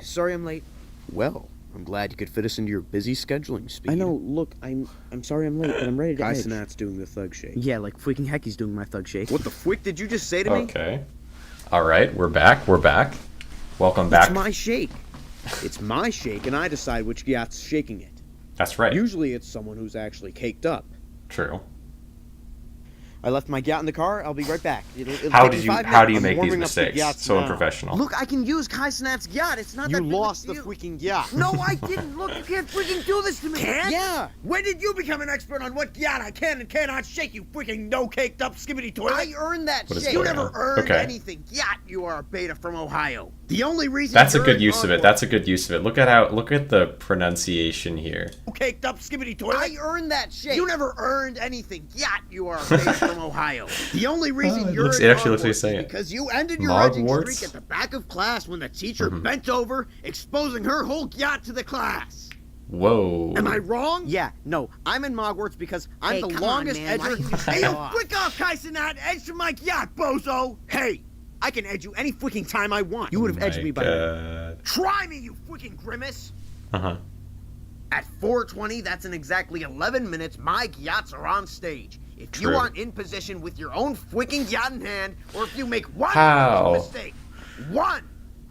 sorry I'm late. Well, I'm glad you could fit us into your busy scheduling speed. I know, look, I'm sorry I'm late, but I'm ready to edge. Kaisenat's doing the thug shake. Yeah, like freaking heck he's doing my thug shake. What the frick did you just say to me? Okay. Alright, we're back. Welcome back. It's my shake. It's my shake, and I decide which yacht's shaking it. That's right. Usually it's someone who's actually caked up. True. I left my yacht in the car. I'll be right back. It'll How take me 5 do you minutes. make I'm these warming up the mistakes yacht so now. unprofessional? Look, I can use Kaisenat's yacht. It's not You that big lost a the deal. freaking yacht. No, I didn't. Look, you can't freaking do this to me. Can't? Yeah. When did you become an expert on what yacht I can and cannot shake, you freaking no-caked-up skibbity toilet? I earned that What is shake. You going never on? earned Okay. anything. Yacht, you are a beta from Ohio. The only reason That's a you're good in use of it. Hogwarts- That's a good use of it. Look at the pronunciation here. caked up skibbity toilet. I earned that shake. You never earned anything. Yacht, you are a beta from Ohio. The only reason it you're looks- in it actually looks like Hogwarts he's saying is it. because you ended your edging Mogwarts? streak at the back of class when the teacher bent over, exposing her whole yacht to the class. Whoa. Am I wrong? Yeah, no, I'm in Mogwarts because I'm Hey, the come longest on, man. Why edger. don't you Hey, hey, yo, quick off, Kaisenat! Edge from my yacht, bozo! Hey, I can edge you any freaking time I want. You would have edged me by now. Try me, you freaking grimace! Uh-huh. At 4:20, that's in exactly 11 minutes, my yachts are on stage. If True. you aren't in position with your own freaking yacht in hand, or if you make one mistake,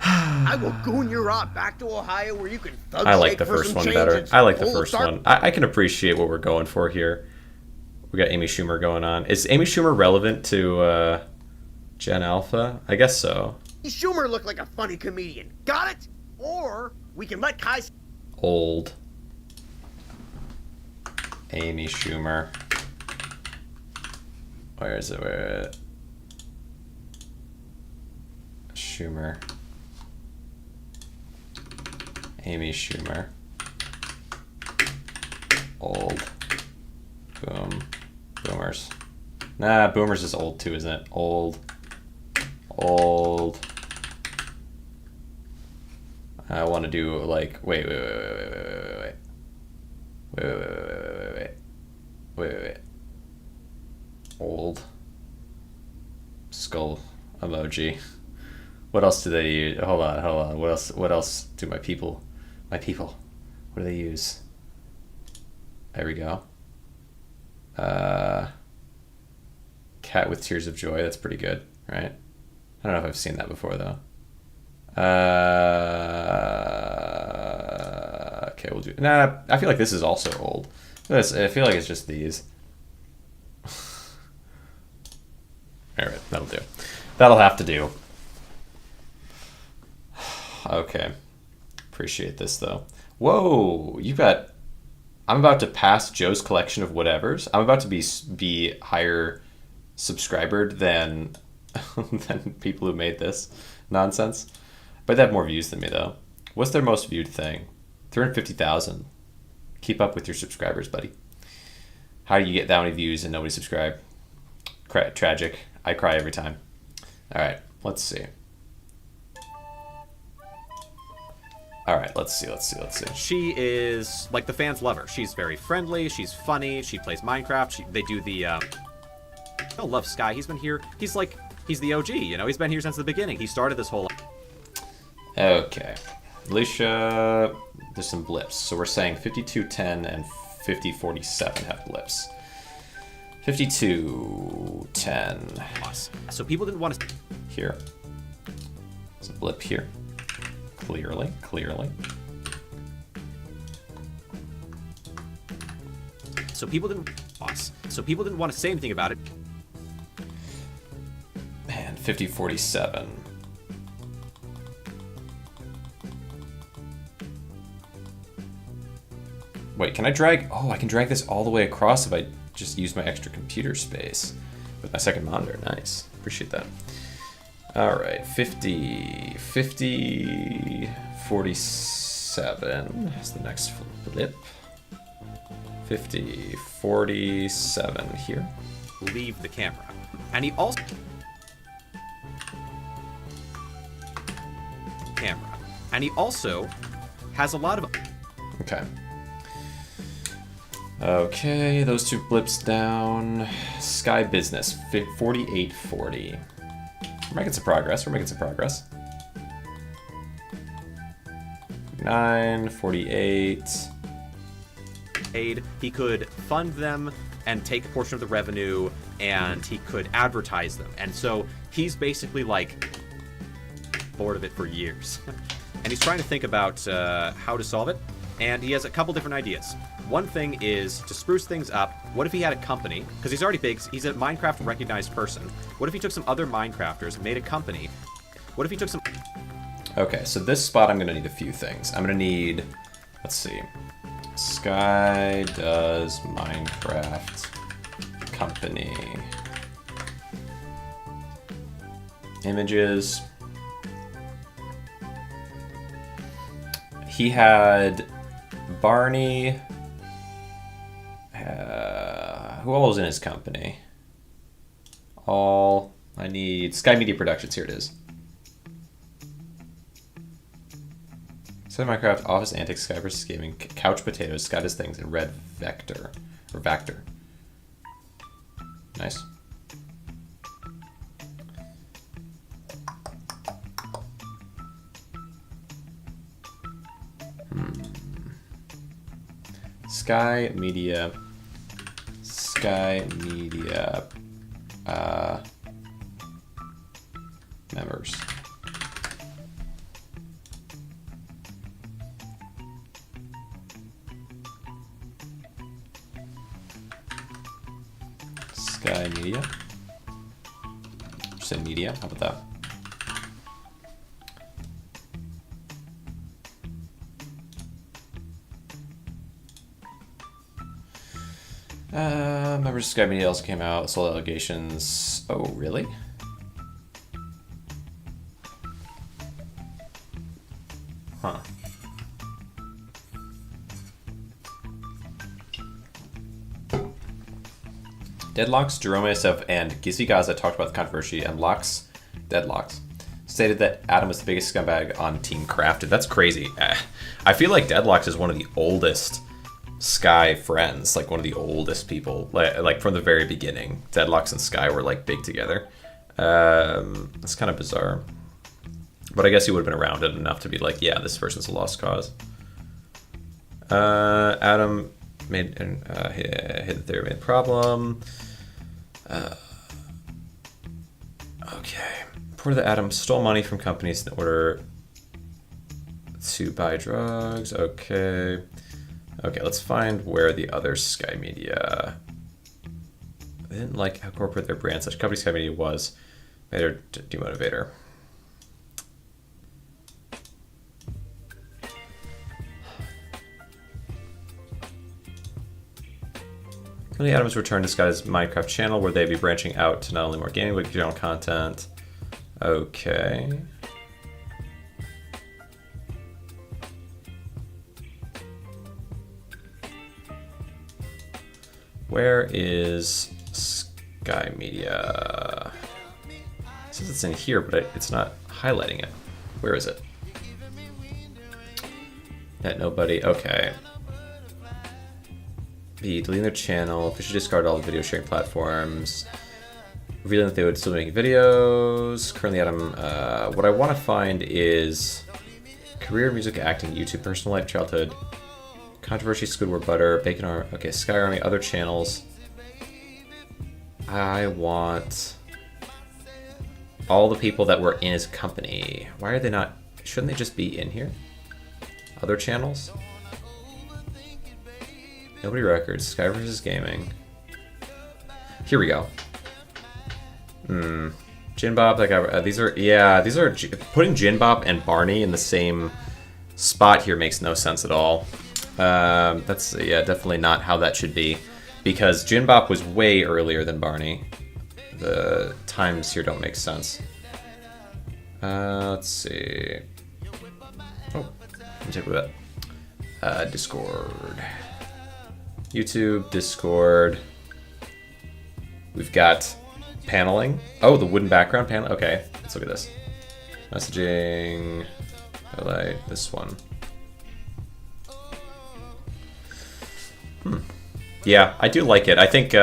I will goon your yacht back to Ohio where you can thug I like shake the for first some one change better. and I like the full first start- one. I can appreciate what we're going for here. We got Amy Schumer going on. Is Amy Schumer relevant to Gen Alpha? I guess so. Schumer looked like a funny comedian. Got it? Or we can let Kai... Old. Amy Schumer. Where is it? Where? Schumer. Amy Schumer. Old. Boom. Boomers. Nah, Boomers is old too, isn't it? Old. Old. I want to do like wait. Old. Skull emoji. What else do they use? Hold on. What else do my people, what do they use? There we go. Cat with tears of joy. That's pretty good, right? I don't know if I've seen that before though. Okay, we'll do. Nah, I feel like this is also old. I feel like it's just these. All right, that'll do. That'll have to do. Okay, appreciate this though. Whoa, you got. I'm about to pass Joe's collection of whatevers. I'm about to be higher subscribered than than people who made this nonsense. But they have more views than me though. What's their most viewed thing? 350,000. Keep up with your subscribers, buddy. How do you get that many views and nobody subscribe? Tragic. I cry every time. All right, let's see. All right, let's see. She is, like, the fans love her. She's very friendly. She's funny. She plays Minecraft. They do the, I love Sky. He's been here. He's the OG, you know? He's been here since the beginning. He started this whole... Okay. Alicia, there's some blips. So we're saying 5210 and 5047 have blips. 5210. So people didn't want to... Here. There's a blip here. Clearly. So people didn't want to say anything about it. And 5047. Wait, can I drag? Oh, I can drag this all the way across if I just use my extra computer space with my second monitor. Nice. Appreciate that. All right, 50, 47 is the next flip. 50, 47 here. Leave the camera. And he also... has a lot of... Okay, those two blips down. Sky Business, 4840. We're making some progress. 9, 48. He could fund them and take a portion of the revenue, and he could advertise them. And so he's basically, like, bored of it for years. And he's trying to think about how to solve it. And he has a couple different ideas. One thing is to spruce things up. What if he had a company? Because he's already big. He's a Minecraft recognized person. What if he took some other Minecrafters and made a company? What if he took some... Okay, so this spot I'm going to need a few things. I'm going to need... Let's see. Sky does Minecraft company. Images. He had Barney. Who all was in his company? All. I need Sky Media Productions. Here it is. Sky Minecraft, Office Antics, Sky vs. Gaming, Couch Potatoes, Sky Does Things, and Red Vector. Or Vactor. Sky Media members. Sky Media. Just say media. How about that? Members of Sky Media also came out. Sold allegations. Oh, really? Huh. Deadlocks, Jerome SF, and Gizzy Gaza talked about the controversy, and Deadlocks, stated that Adam was the biggest scumbag on Team Crafted. That's crazy. I feel like Deadlocks is one of the oldest Sky friends, like one of the oldest people, like from the very beginning. Deadlocks and Sky were like big together. That's kind of bizarre. But I guess he would have been around it enough to be like, yeah, this person's a lost cause. Adam made hit the theory made a problem. Okay. Reported that Adam stole money from companies in order to buy drugs. Okay. Okay, let's find where the other Sky Media. They didn't like how corporate their brand such company Sky Media was. Made her demotivator. Tony Adams returned to Sky's Minecraft channel, where they'd be branching out to not only more gaming but general content. Okay. Where is Sky Media? It says it's in here, but it's not highlighting it. Where is it? Net nobody. Okay. Be deleting their channel. Officially discard all the video sharing platforms. Revealing that they would still be making videos. Currently, Adam. What I want to find is career, music, acting, YouTube, personal life, childhood, controversy, Squidward Butter, Bacon Army. Okay, Sky Army, other channels. I want all the people that were in his company. Why are they not? Shouldn't they just be in here? Other channels. Nobody Records, Sky vs. Gaming. Here we go. Jinbop, that guy. These are putting Jinbop and Barney in the same spot here makes no sense at all. That's definitely not how that should be, because Jinbop was way earlier than Barney. The times here don't make sense. Let's see. Oh, let me take a look at that. Discord. YouTube, Discord. We've got paneling. Oh, the wooden background panel. Okay, let's look at this. Messaging. Highlight this one. Yeah, I do like it. I think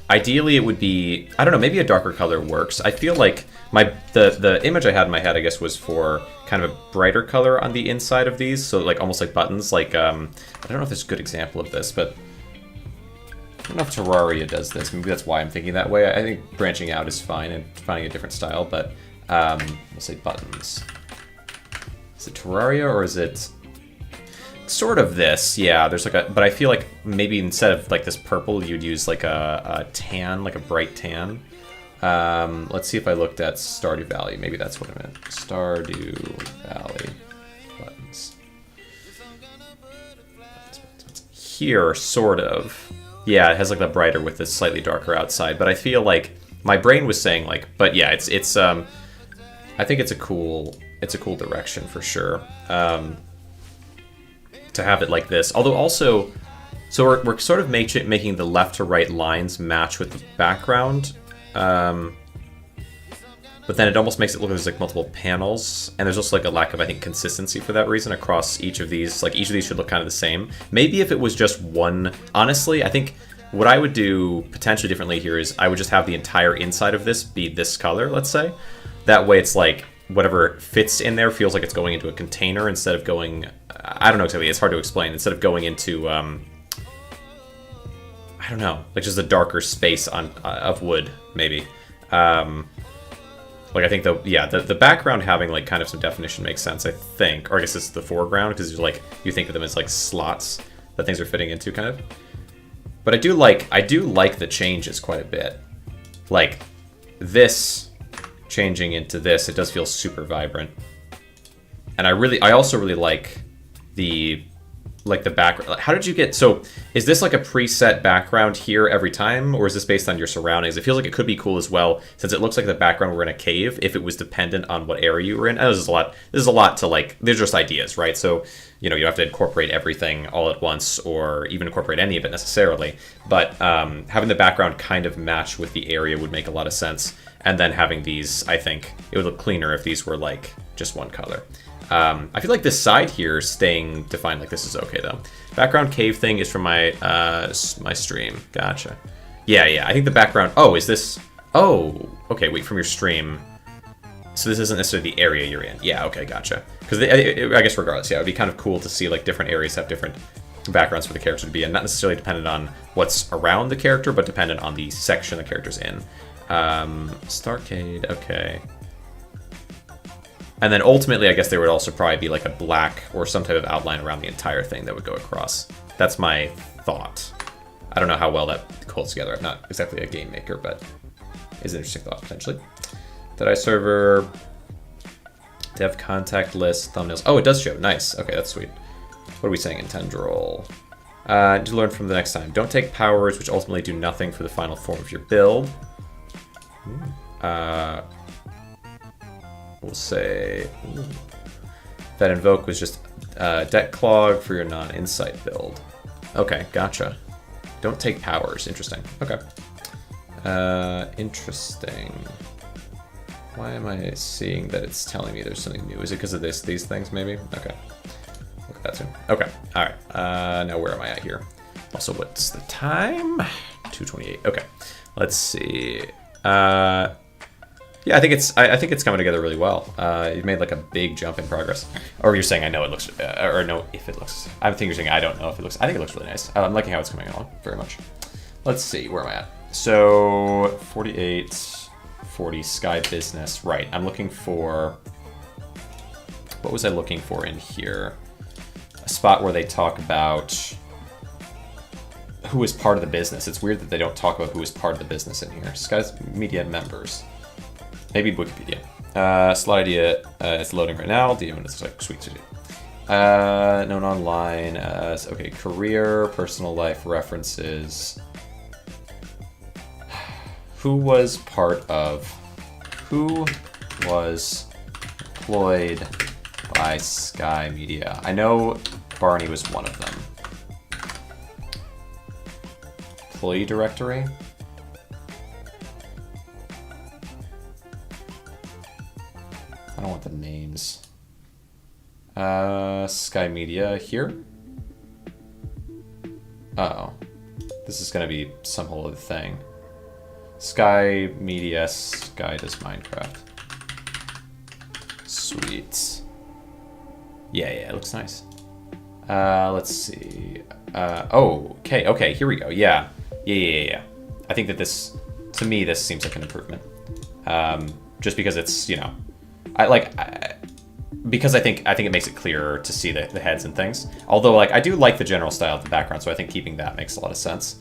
ideally it would be, I don't know, maybe a darker color works. I feel like the image I had in my head, I guess, was for kind of a brighter color on the inside of these, so like almost like buttons. Like I don't know if there's a good example of this, but I don't know if Terraria does this. Maybe that's why I'm thinking that way. I think branching out is fine and finding a different style, but we'll say buttons. Is it Terraria or is it sort of this? Yeah, there's like a, but I feel like maybe instead of like this purple, you'd use like a tan, like a bright tan. Let's see if I looked at Stardew Valley. Maybe that's what I meant. Stardew Valley buttons. Here, sort of. Yeah, it has like the brighter with the slightly darker outside. But I feel like my brain was saying like, but yeah, it's I think it's a cool direction for sure. To have it like this, although also, so we're sort of making the left to right lines match with the background. But then it almost makes it look like there's like multiple panels, and there's also like a lack of, I think, consistency for that reason across each of these. Like each of these should look kind of the same. Maybe if it was just one, honestly, I think what I would do potentially differently here is I would just have the entire inside of this be this color, let's say. That way it's like whatever fits in there feels like it's going into a container instead of going I don't know exactly. It's hard to explain. Instead of going into I don't know, like just a darker space on of wood, maybe. Like I think the background having like kind of some definition makes sense. I think, or I guess it's the foreground because like you think of them as like slots that things are fitting into, kind of. But I do like the changes quite a bit. Like this changing into this, it does feel super vibrant. And I also really like the background. How did you get, so is this like a preset background here every time, or is this based on your surroundings? It feels like it could be cool as well, since it looks like the background we're in a cave, if it was dependent on what area you were in. This is a lot to like, there's just ideas, right? So, you know, you have to incorporate everything all at once, or even incorporate any of it necessarily. But having the background kind of match with the area would make a lot of sense. And then having these, I think it would look cleaner if these were like just one color. I feel like this side here staying defined like this is okay though. Background cave thing is from my my stream. Gotcha. Yeah. I think the background. Oh, is this? Oh, okay. Wait, from your stream. So this isn't necessarily the area you're in. Yeah. Okay. Gotcha. Because I guess regardless, yeah, it would be kind of cool to see like different areas have different backgrounds for the character to be in, not necessarily dependent on what's around the character, but dependent on the section the character's in. Starcade. Okay. And then ultimately, I guess there would also probably be like a black or some type of outline around the entire thing that would go across. That's my thought. I don't know how well that holds together. I'm not exactly a game maker, but it's an interesting thought, potentially. Dead-Eye server, dev contact list, thumbnails. Oh, it does show. Nice. Okay, that's sweet. What are we saying in Tendril? To learn from the next time. Don't take powers, which ultimately do nothing for the final form of your build. We'll say that invoke was just deck clog for your non-insight build. Okay, gotcha. Don't take powers. Interesting. Okay. Interesting. Why am I seeing that it's telling me there's something new? Is it because of these things, maybe? Okay. Look at that too. Okay. All right. Now where am I at here? Also, what's the time? 2:28. Okay. Let's see. Yeah, I think it's coming together really well. You've made like a big jump in progress. Or you're saying I know it looks, or no, if it looks. I think you're saying I don't know if it looks. I think it looks really nice. I'm liking how it's coming along very much. Let's see, where am I at? So 48, 40 Sky Business. Right, I'm looking for. What was I looking for in here? A spot where they talk about who is part of the business. It's weird that they don't talk about who is part of the business in here. Sky's media members. Maybe Wikipedia. Slide idea is loading right now. DM is like sweet. Known online as okay. Career, personal life references. Who was employed by Sky Media? I know Barney was one of them. Employee directory. I don't want the names. Sky Media here. Uh-oh. This is gonna be some whole other thing. Sky Media, Sky does Minecraft. Sweet. Yeah, it looks nice. Let's see. Oh, okay, here we go. Yeah. I think that this, to me, this seems like an improvement. Just because it's, you know, because I think it makes it clearer to see the heads and things. Although, like, I do like the general style of the background, so I think keeping that makes a lot of sense.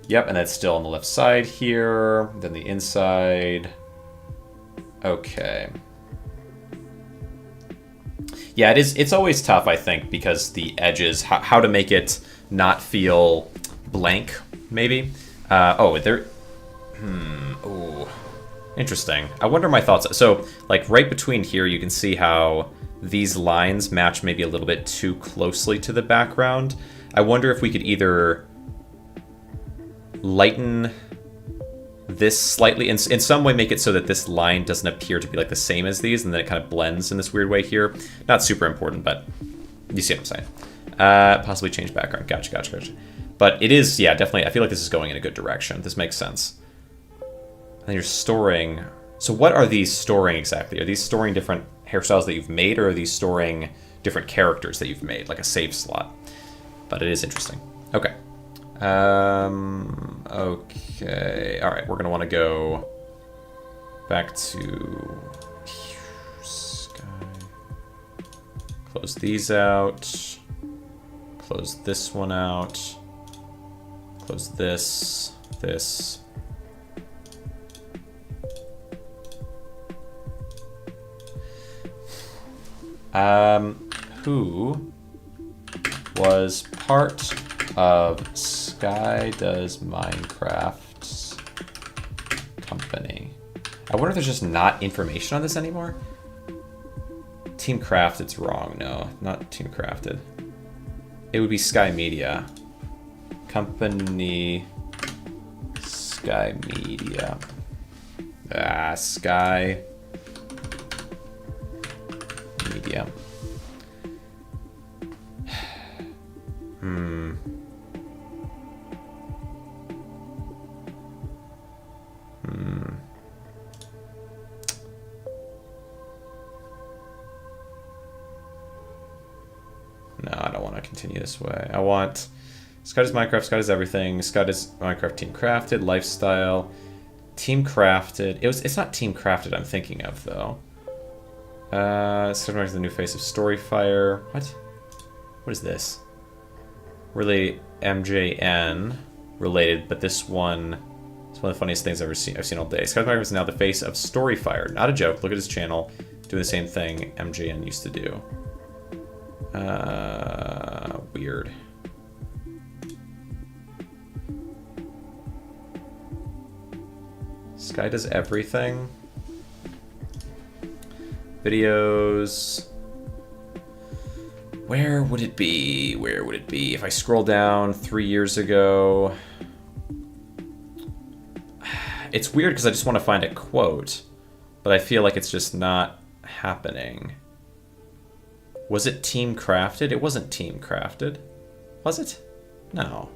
Yep, and that's still on the left side here. Then the inside. Okay. Yeah, it's always tough, I think, because the edges, how to make it not feel blank, maybe. Oh, interesting. I wonder my thoughts. So, like, right between here, you can see how these lines match maybe a little bit too closely to the background. I wonder if we could either lighten this slightly, in some way make it so that this line doesn't appear to be like the same as these, and then it kind of blends in this weird way here. Not super important, but you see what I'm saying. Possibly change background. Gotcha. But it is, yeah, definitely, I feel like this is going in a good direction. This makes sense. And then you're storing. So what are these storing exactly? Are these storing different hairstyles that you've made, or are these storing different characters that you've made, like a save slot. But it is interesting. Okay. Okay. All right, we're gonna want to go back to Sky. Close these out. Close this one out. Close this. This. Who was part of Sky Does Minecraft's company? I wonder if there's just not information on this anymore? Team Crafted's wrong. No, not Team Crafted. It would be Sky Media. Company Sky Media. Sky Media. No, I don't want to continue this way. I want Sky Does Minecraft, Sky Does Everything, Sky Does Minecraft Team Crafted, Lifestyle, Team Crafted. It's not Team Crafted I'm thinking of though. Sky Does the new face of Storyfire. What? What is this? Really MJN related, but this one is one of the funniest things I've seen all day. Sky Does Minecraft is now the face of Storyfire. Not a joke. Look at his channel. Doing the same thing MJN used to do. Weird. Sky Does Everything. Videos. Where would it be? Where would it be? If I scroll down 3 years ago. It's weird because I just want to find a quote, but I feel like it's just not happening. Was it Team Crafted? It wasn't Team Crafted. Was it? No.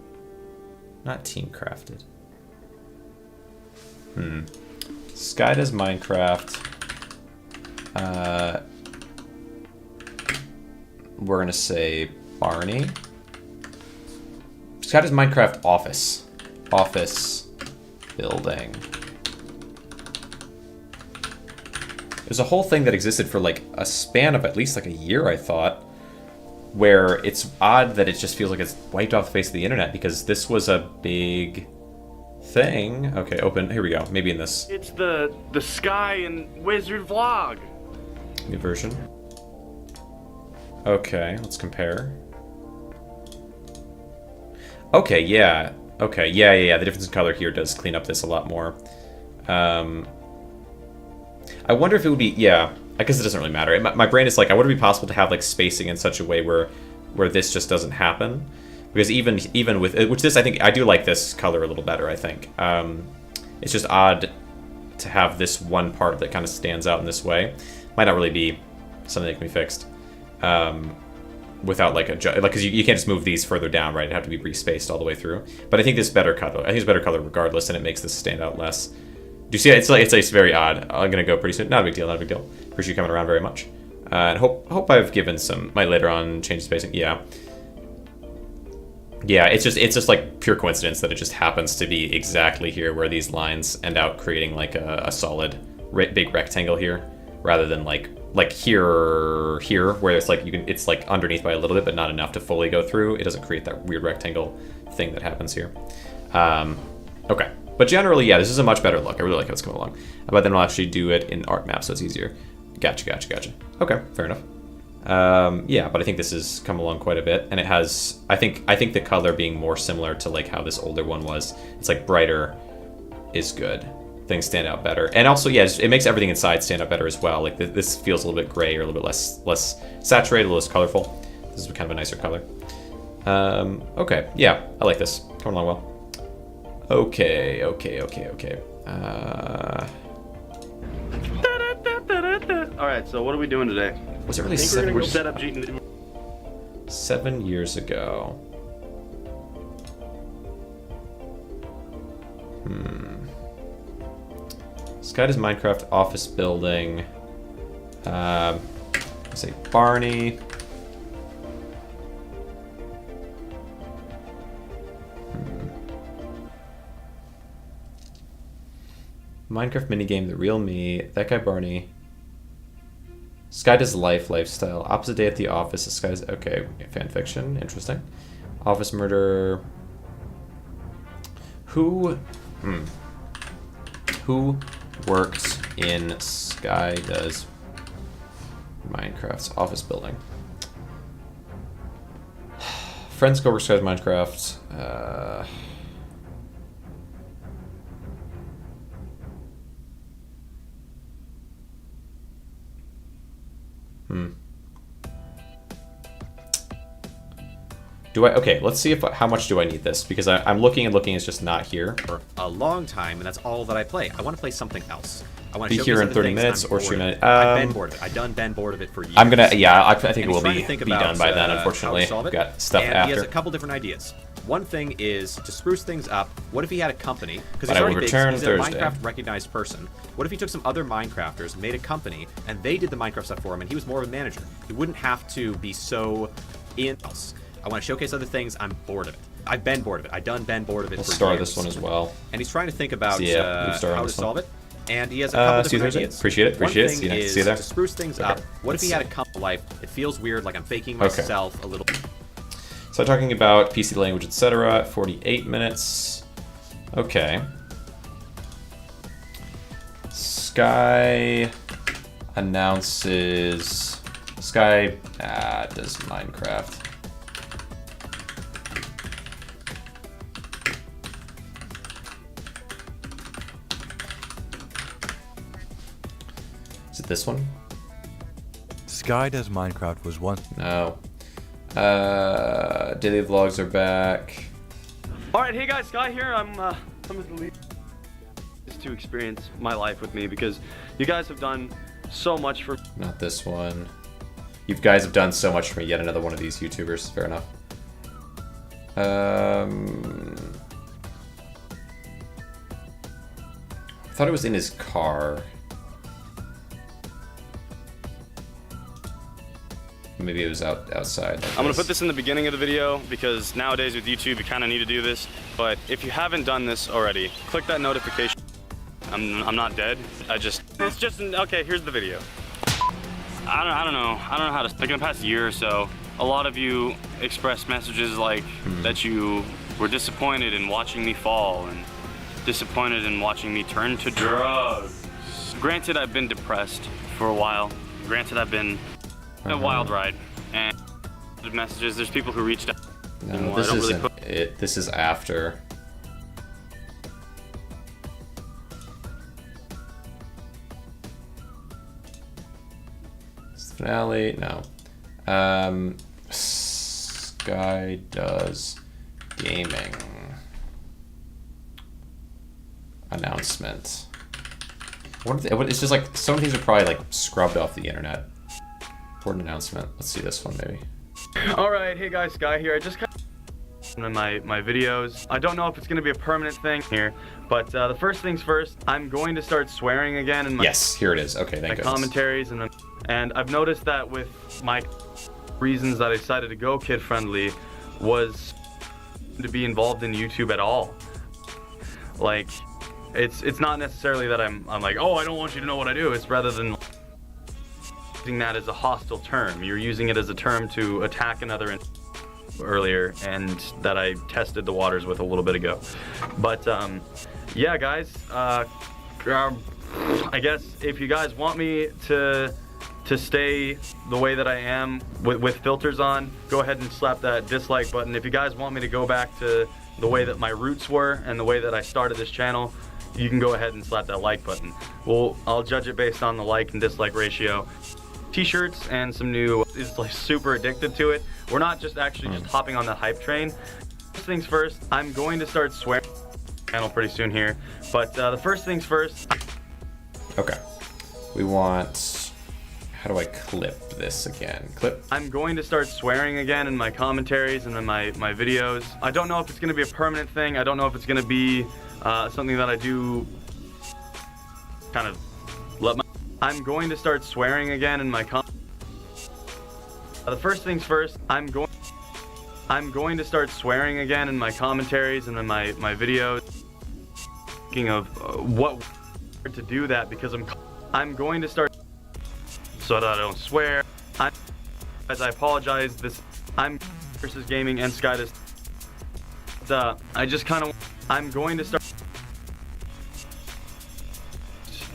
Not Team Crafted. Sky Does Minecraft. We're going to say Barney. Sky Does Minecraft Office. Office building. There's a whole thing that existed for like a span of at least like a year, I thought, where it's odd that it just feels like it's wiped off the face of the internet because this was a big thing. Okay, open. Here we go. Maybe in this. It's the Sky and Wizard vlog. New version. Okay, let's compare. Okay, yeah. Okay, yeah. The difference in color here does clean up this a lot more. I wonder if it would be, yeah, I guess it doesn't really matter. My brain is like, I wonder if it would be possible to have like spacing in such a way where this just doesn't happen. Because even with, which this, I think, I do like this color a little better, I think. It's just odd to have this one part that kind of stands out in this way. Might not really be something that can be fixed. Without like because you can't just move these further down, right? It'd have to be respaced all the way through. But I think this better color. I think it's better color regardless, and it makes this stand out less. Do you see it? It's very odd. I'm gonna go pretty soon. Not a big deal. Not a big deal. Appreciate you coming around very much. And hope I've given some. Might later on change the spacing. Yeah. Yeah. It's just like pure coincidence that it just happens to be exactly here where these lines end out creating like a solid big rectangle here, rather than like here where it's like it's like underneath by a little bit but not enough to fully go through. It doesn't create that weird rectangle thing that happens here. Okay, but generally, yeah, this is a much better look. I really like how it's coming along. But then I'll actually do it in art map so it's easier. Gotcha. Okay, fair enough. Yeah, but I think this has come along quite a bit, and it has. I think the color being more similar to like how this older one was. It's like brighter is good. Things stand out better, and also yeah, it makes everything inside stand out better as well. Like this feels a little bit gray or a little bit less saturated, a little less colorful. This is kind of a nicer color. Okay, yeah, I like this. Coming along well. Okay. All right, so what are we doing today? Was it really I think we're gonna go set up 7 years ago? Sky Does Minecraft office building. Let's say Barney. Minecraft minigame, The Real Me, That Guy Barney. Sky Does Life, Lifestyle. Opposite Day at the Office, The Sky's... Okay, fanfiction, interesting. Office Murder. Who worked in Sky Does Minecraft's office building? Friends go work Sky Does Minecraft. Do I? Okay, let's see if how much do I need this, because I'm looking and looking, it's just not here. For a long time, and that's all that I play. I want to play something else. I want to Be here in 30 minutes or stream it. I've been bored of it. I've done bored of it for years. I'm gonna, yeah, I think and it will be done by then. Unfortunately, we've got stuff and after. He has a couple different ideas. One thing is to spruce things up. What if he had a company? Because But he's I will already return he's Thursday. a Minecraft recognized person. What if he took some other Minecrafters, made a company, and they did the Minecraft stuff for him, and he was more of a manager? He wouldn't have to be so in-house. I want to showcase other things. I'm bored of it. I've been bored of it. I've been bored of it We'll for start years. this one as well. And he's trying to think about how to solve it. And he has a couple different ideas. Appreciate it. Appreciate One it. thing is See you there. to spruce things up. What if he had a couple life? It feels weird, like I'm faking myself a little. So talking about PC language, etc. 48 minutes. Okay. Sky announces. Sky does Minecraft. Is it this one? Sky Does Minecraft was one. No. Daily vlogs are back. All right, hey guys, Sky here. I'm with the lead to experience my life with me because you guys have done so much for. Not this one. You guys have done so much for me. Yet another one of these YouTubers. Fair enough. I thought it was in his car. Maybe it was outside. I'm gonna put this in the beginning of the video because nowadays with YouTube you kind of need to do this. But if you haven't done this already, click that notification. I'm not dead. It's just okay. Here's the video. I don't know how to. Like in the past year or so, a lot of you expressed messages like that you were disappointed in watching me fall and disappointed in watching me turn to drugs. Granted, I've been depressed for a while. Granted, I've been a wild ride, and the messages. There's people who reached out. No, this isn't it. This is after. Finale? No. Sky Does Gaming. Announcement. It's just like, some things are probably like scrubbed off the internet. Important announcement. Let's see this one maybe. Alright, hey guys, Sky here. I just got in my videos. I don't know if it's going to be a permanent thing here, but the first things first, I'm going to start swearing again in my, yes, here it is. Okay, thank you. Commentaries, and I've noticed that with my reasons that I decided to go kid-friendly was to be involved in YouTube at all. Like, it's not necessarily that I'm like, oh, I don't want you to know what I do. It's rather than using that as a hostile term. You're using it as a term to attack another earlier, and that I tested the waters with a little bit ago. But yeah, guys, I guess if you guys want me to stay the way that I am with filters on, go ahead and slap that dislike button. If you guys want me to go back to the way that my roots were and the way that I started this channel, you can go ahead and slap that like button. Well, I'll judge it based on the like and dislike ratio. T-shirts and some new is like super addicted to it. We're not just actually just hopping on the hype train. First things first, I'm going to start swearing channel pretty soon here. But the first things first. Okay. We want. How do I clip this again? Clip. I'm going to start swearing again in my commentaries and in my videos. I don't know if it's going to be a permanent thing. I don't know if it's going to be something that I do kind of let my. I'm going to start swearing again in my the first things first, I'm going to start swearing again in my commentaries and in my videos. Speaking of what to do that because I'm going to start so that I don't swear. As I apologize, I'm versus gaming and Sky does. I'm going to start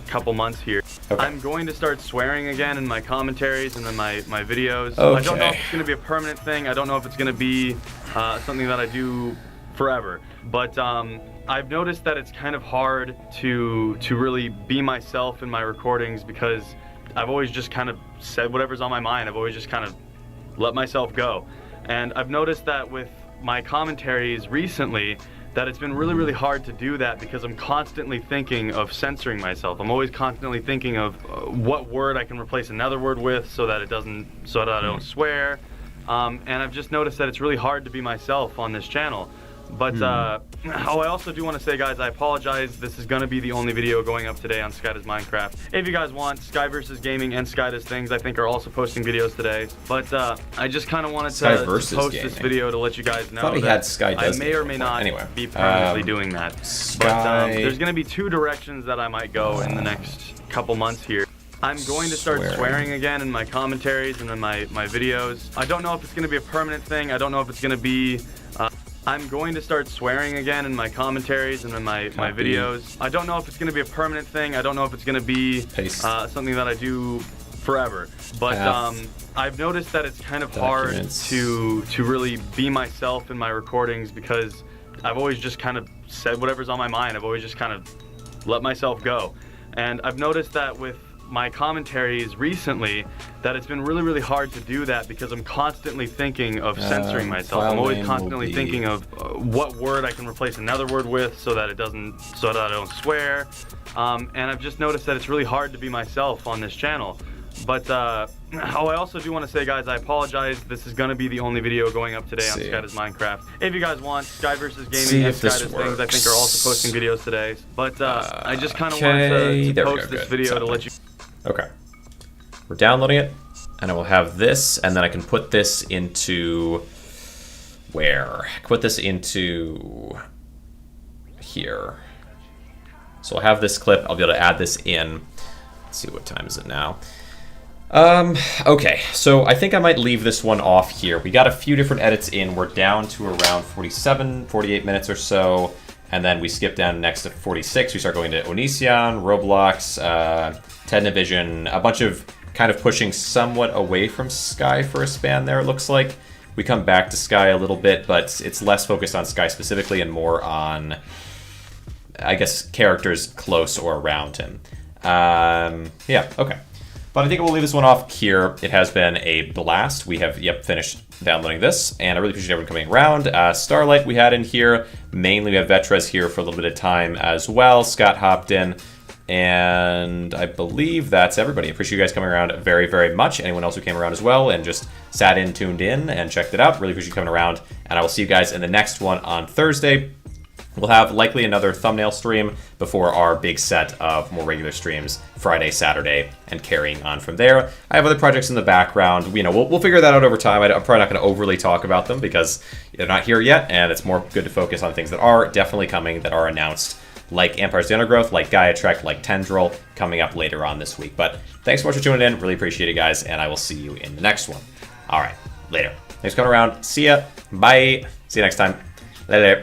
a couple months here. Okay. I'm going to start swearing again in my commentaries and then my videos. Okay. I don't know if it's going to be a permanent thing. I don't know if it's going to be something that I do forever. But I've noticed that it's kind of hard to really be myself in my recordings because I've always just kind of said whatever's on my mind. I've always just kind of let myself go. And I've noticed that with my commentaries recently that it's been really, really hard to do that because I'm constantly thinking of censoring myself. I'm always constantly thinking of what word I can replace another word with so that I don't swear. And I've just noticed that it's really hard to be myself on this channel. But, I also do want to say, guys, I apologize. This is going to be the only video going up today on Sky Does Minecraft. If you guys want, Sky vs. Gaming and Sky Does Things, I think, are also posting videos today. But, I just kind of wanted to post this video to let you guys know that I may or may not be permanently doing that. But, there's going to be 2 directions that I might go in the next couple months here. I'm going to start swearing again in my commentaries and then my videos. I don't know if it's going to be a permanent thing. I don't know if it's going to be... I'm going to start swearing again in my commentaries and then my videos. I don't know if it's going to be a permanent thing. I don't know if it's going to be something that I do forever. But I've noticed that it's kind of hard to really be myself in my recordings because I've always just kind of said whatever's on my mind. I've always just kind of let myself go. And I've noticed that with my commentaries recently that it's been really, really hard to do that because I'm constantly thinking of censoring myself. I'm always constantly thinking of what word I can replace another word with so that I don't swear. And I've just noticed that it's really hard to be myself on this channel. But I also do want to say, guys, I apologize. This is going to be the only video going up today on Sky Does Minecraft. If you guys want, Sky vs. Gaming and Sky Does Things, I think, are also posting videos today. But I just kind of wanted to post this video to let you... Okay. We're downloading it, and I will have this, and then I can put this into... Where? Put this into... Here. So I'll have this clip. I'll be able to add this in. Let's see, what time is it now? Okay, so I think I might leave this one off here. We got a few different edits in. We're down to around 47, 48 minutes or so. And then we skip down next to 46. We start going to Onision, Roblox, Technovision, a bunch of kind of pushing somewhat away from Sky for a span there, it looks like. We come back to Sky a little bit, but it's less focused on Sky specifically and more on, I guess, characters close or around him. Yeah, okay. But I think we'll leave this one off here. It has been a blast. We have, finished downloading this, and I really appreciate everyone coming around. Starlight we had in here. Mainly we have Vetrez here for a little bit of time as well. Scott hopped in, and I believe that's everybody. I appreciate you guys coming around very, very much. Anyone else who came around as well and just sat in, tuned in, and checked it out. Really appreciate you coming around, and I will see you guys in the next one on Thursday. We'll have likely another thumbnail stream before our big set of more regular streams Friday, Saturday, and carrying on from there. I have other projects in the background. We'll figure that out over time. I'm probably not going to overly talk about them because they're not here yet, and it's more good to focus on things that are definitely coming, that are announced, like Empire's the Undergrowth, like Gaia Trek, like Tendril, coming up later on this week. But thanks so much for tuning in. Really appreciate it, guys, and I will see you in the next one. All right, later. Thanks for coming around. See ya. Bye. See you next time. Later.